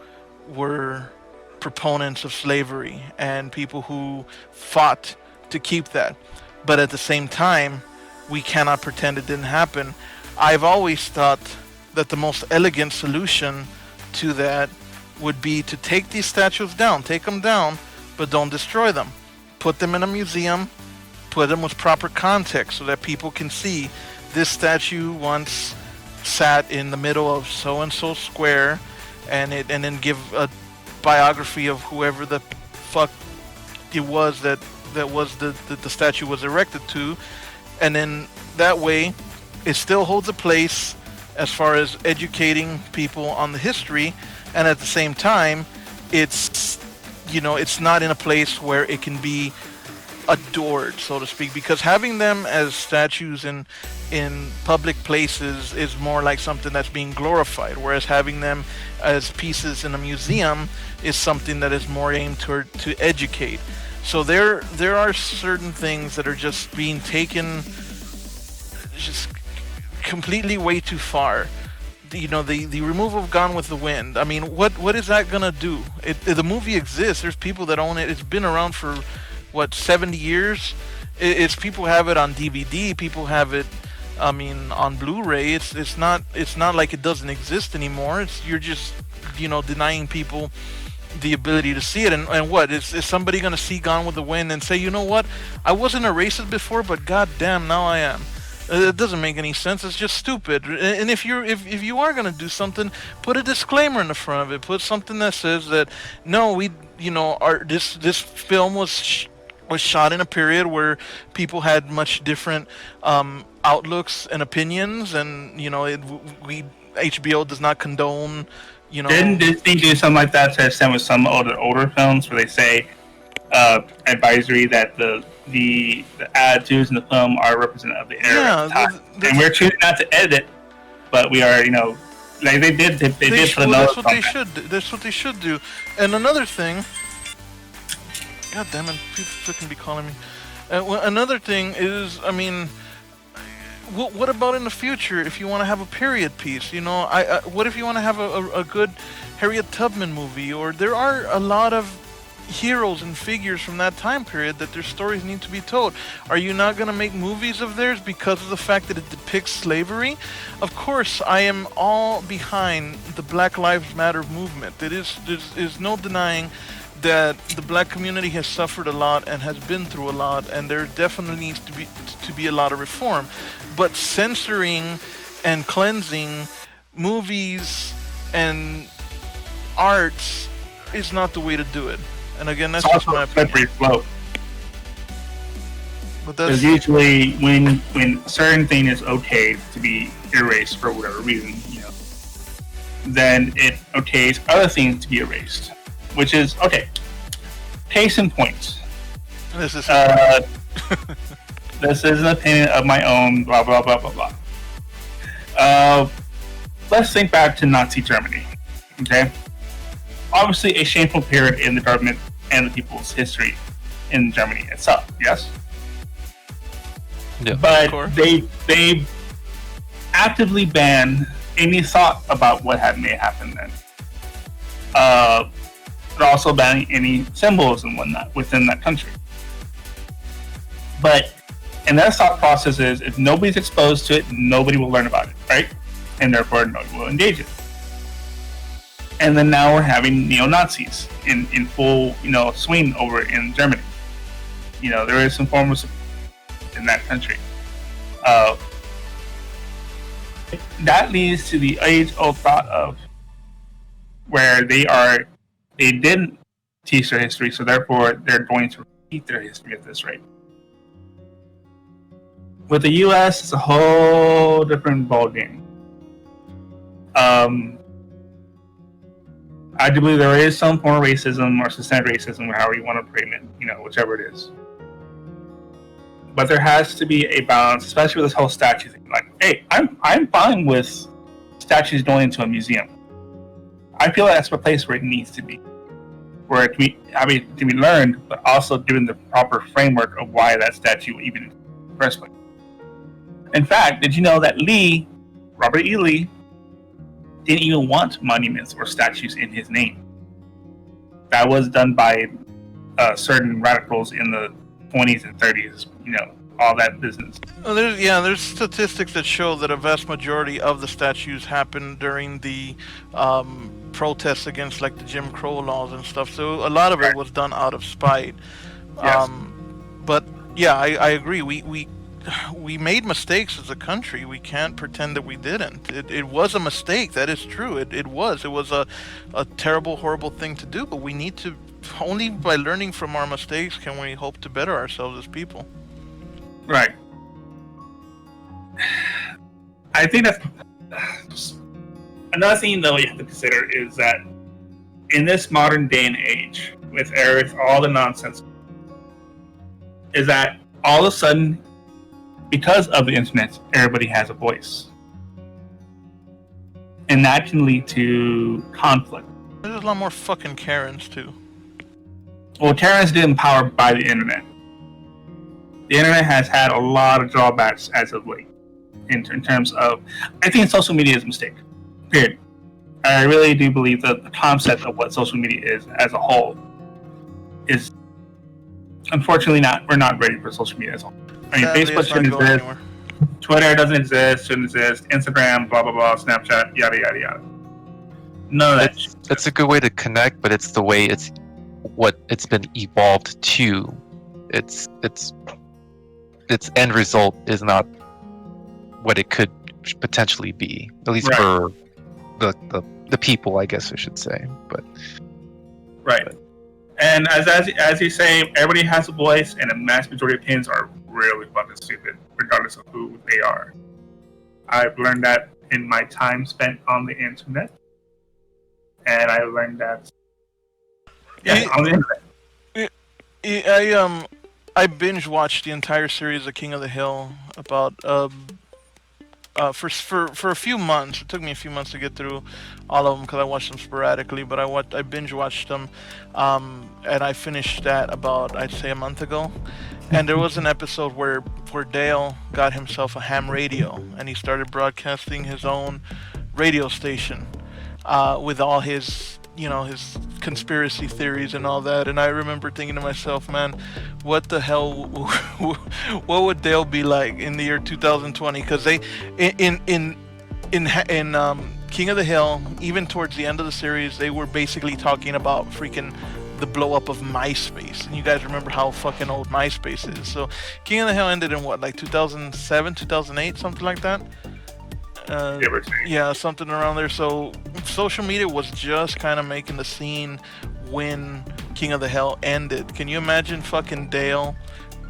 were proponents of slavery and people who fought to keep that. But at the same time, we cannot pretend it didn't happen. I've always thought that the most elegant solution to that would be to take these statues down, take them down, but don't destroy them. Put them in a museum, put them with proper context so that people can see this statue once sat in the middle of so-and-so square, and then give a biography of whoever the fuck it was that was the statue was erected to, and then that way it still holds a place as far as educating people on the history, and at the same time it's not in a place where it can be adored, so to speak, because having them as statues in public places is more like something that's being glorified, whereas having them as pieces in a museum is something that is more aimed to educate. So there are certain things that are just being taken just completely way too far. The removal of Gone with the Wind. I mean, what is that gonna do? The movie exists. There's people that own it. It's been around for 70 years. It's people have it on DVD. People have it, I mean, on Blu-ray. It's not like it doesn't exist anymore. You're just denying people the ability to see it. And what is somebody going to see Gone with the Wind and say, you know what, I wasn't a racist before, but goddamn, now I am. It doesn't make any sense. It's just stupid. And if you are gonna do something, put a disclaimer in the front of it. Put something that says that no, this film was shot in a period where people had much different outlooks and opinions, and HBO does not condone. Didn't Disney do something like that to extent with some older films where they say advisory that the attitudes in the film are representative of the era of the time. And we're choosing not to edit it, but we are, like they did put a note. That's what they should do. And another thing, god damn it, people freaking be calling me. Another thing is, what about in the future if you want to have a period piece? What if you want to have a good Harriet Tubman movie? Or there are a lot of heroes and figures from that time period that their stories need to be told. Are you not going to make movies of theirs because of the fact that it depicts slavery? Of course, I am all behind the Black Lives Matter movement. There's no denying that the black community has suffered a lot and has been through a lot, and there definitely needs to be a lot of reform. But censoring and cleansing movies and arts is not the way to do it. And again, that's just my opinion. Slope. Because usually, when certain thing is okay to be erased for whatever reason, then it okays other things to be erased, which is okay. Case in point. This is this is an opinion of my own. Blah blah blah blah blah. Let's think back to Nazi Germany. Okay. Obviously, a shameful period in the government and the people's history in Germany itself. Yes. Yeah, but they actively ban any thought about what may happen then. But also banning any symbols and whatnot within that country. But and their thought process is, if nobody's exposed to it, nobody will learn about it, right? And therefore, nobody will engage it. And then now we're having neo-Nazis in full, swing over in Germany. There is some form of support in that country. That leads to the age-old thought of where they didn't teach their history, so therefore they're going to repeat their history at this rate. With the U.S., it's a whole different ballgame. I do believe there is some form of racism or systemic racism, or however you want to frame it, whichever it is. But there has to be a balance, especially with this whole statue thing. Like, hey, I'm fine with statues going into a museum. I feel like that's a place where it needs to be, where it can be learned, but also given the proper framework of why that statue even in the first place. In fact, did you know that Robert E. Lee, didn't even want monuments or statues in his name? That was done by certain radicals in the 20s and 30s, all that business. Well, there's statistics that show that a vast majority of the statues happened during the protests against like the Jim Crow laws and stuff. So a lot of it was done out of spite. Yes. But yeah, I agree. We made mistakes as a country. We can't pretend that we didn't. It was a mistake. That is true. It was a terrible, horrible thing to do. But we need to, only by learning from our mistakes can we hope to better ourselves as people. Right. I think that's another thing though you have to consider is that in this modern day and age, with all the nonsense, is that all of a sudden, because of the internet, everybody has a voice. And that can lead to conflict. There's a lot more fucking Karens, too. Well, Karens did empowered by the internet. The internet has had a lot of drawbacks as of late. In terms of, I think social media is a mistake. Period. I really do believe that the concept of what social media is as a whole is, unfortunately, we're not ready for social media as a whole. Facebook shouldn't exist. Twitter shouldn't exist. Instagram, blah blah blah, Snapchat, yada yada yada. None of that. It's a good way to connect, but it's the way what it's been evolved to. Its end result is not what it could potentially be, at least for the people, I guess I should say. But and as you say, everybody has a voice, and the mass majority of opinions are really fucking stupid, regardless of who they are. I've learned that in my time spent on the internet, and I learned that on the internet. I binge watched the entire series of King of the Hill about for a few months. It took me a few months to get through all of them because I watched them sporadically. But I binge watched them, and I finished that about, I'd say, a month ago. And there was an episode where Dale got himself a ham radio, and he started broadcasting his own radio station with all his conspiracy theories and all that. And I remember thinking to myself, man, what the hell, what would Dale be like in the year 2020? Because they, in King of the Hill, even towards the end of the series, they were basically talking about freaking the blow up of MySpace. And you guys remember how fucking old MySpace is. So King of the Hill ended in what, like 2007, 2008, something like that? Yeah, something around there. So social media was just kind of making the scene when King of the Hill ended. Can you imagine fucking Dale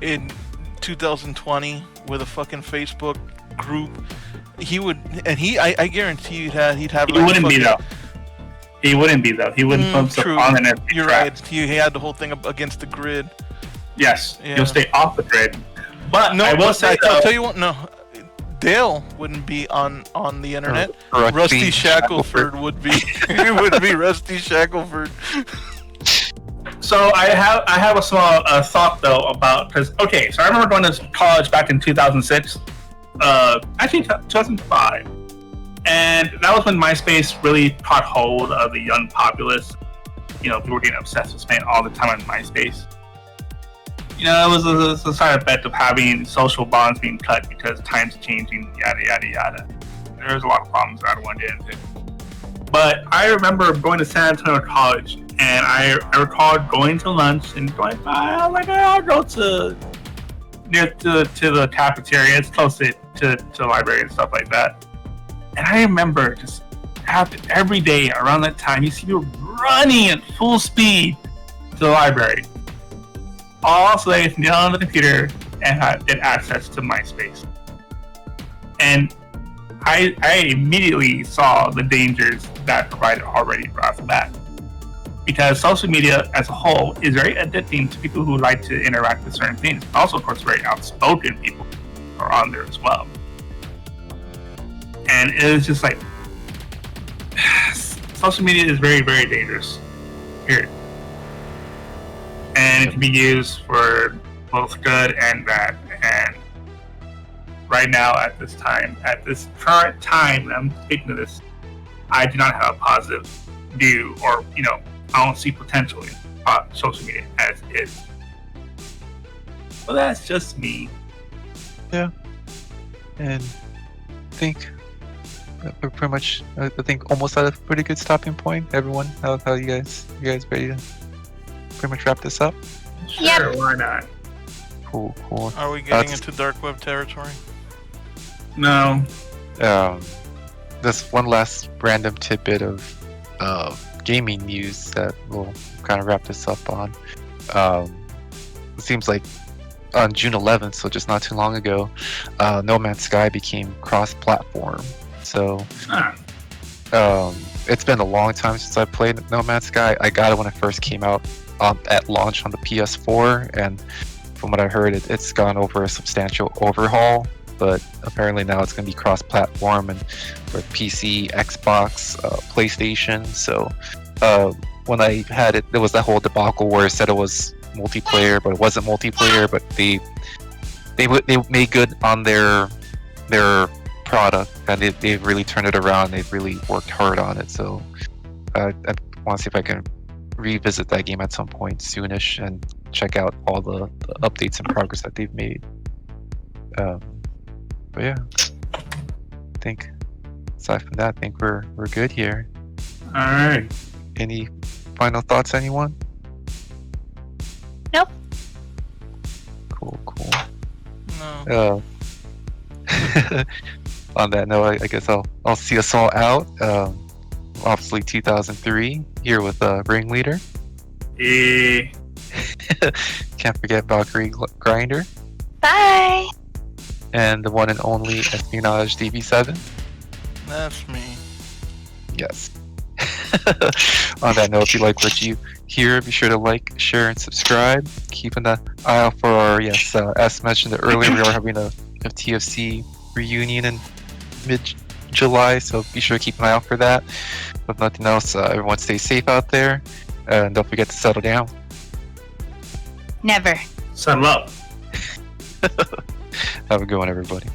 in 2020 with a fucking Facebook group? He would, and I guarantee he'd have. He wouldn't be though. He wouldn't be though. He wouldn't put stuff on and everything. You're right. He had the whole thing up against the grid. Yes, he'll stay off the grid. But no, I will say, I'll tell you what. No, Dale wouldn't be on the internet. Rusty Shackelford would be. It would be Rusty Shackelford. So I have a small thought though about, because so I remember going to college back in 2006, actually 2005, and that was when MySpace really caught hold of the young populace. People were getting obsessed with spending all the time on MySpace. It was a side effect of having social bonds being cut because time's changing, yada yada yada. There's a lot of problems that I don't want to get into. But I remember going to San Antonio College, and I recalled going to lunch and going, I'll go to the cafeteria. It's close to the library and stuff like that. And I remember just every day around that time, you see people running at full speed to the library, all so they can get on the computer and get access to MySpace. And I immediately saw the dangers that provided already right off the bat. Because social media as a whole is very addicting to people who like to interact with certain things. Also, of course, very outspoken people are on there as well. And it was just like, social media is very, very dangerous. Period. And it can be used for both good and bad. And right now, at this current time, I'm speaking of this, I do not have a positive view, or I don't see potential in social media as is. Well, that's just me. Yeah, and I think we're pretty much, I think, almost at a pretty good stopping point. Everyone, how you guys ready to pretty much wrap this up? Sure, Yep. Why not? Cool. Are we getting into dark web territory? No. This one last random tidbit of gaming news that we'll kind of wrap this up on. It seems like on June 11th, so just not too long ago, No Man's Sky became cross-platform. So it's been a long time since I played No Man's Sky. I got it when it first came out at launch on the PS4, and from what I heard, it's gone over a substantial overhaul. But apparently now it's going to be cross-platform and for PC, Xbox, PlayStation. So when I had it, there was that whole debacle where it said it was multiplayer, but it wasn't multiplayer. But they made good on their product, and they really turned it around. They've really worked hard on it. So I want to see if I can revisit that game at some point soonish and check out all the updates and progress that they've made. But yeah, I think aside from that, I think we're good here. Alright. Any final thoughts, anyone? Nope. Cool. No. On that note, I guess I'll see us all out. Obviously 2003 here with Ringleader. Can't forget Valkyrie Grinder Bye. and the one and only Espionage DB7. That's me. Yes. On that note, if you like what you hear, be sure to like, share, and subscribe. Keeping an eye out for our, as mentioned earlier, we are having a TFC reunion in mid-July, so be sure to keep an eye out for that. If nothing else, everyone stay safe out there, and don't forget to settle down. Never. Settle up. Have a good one, everybody.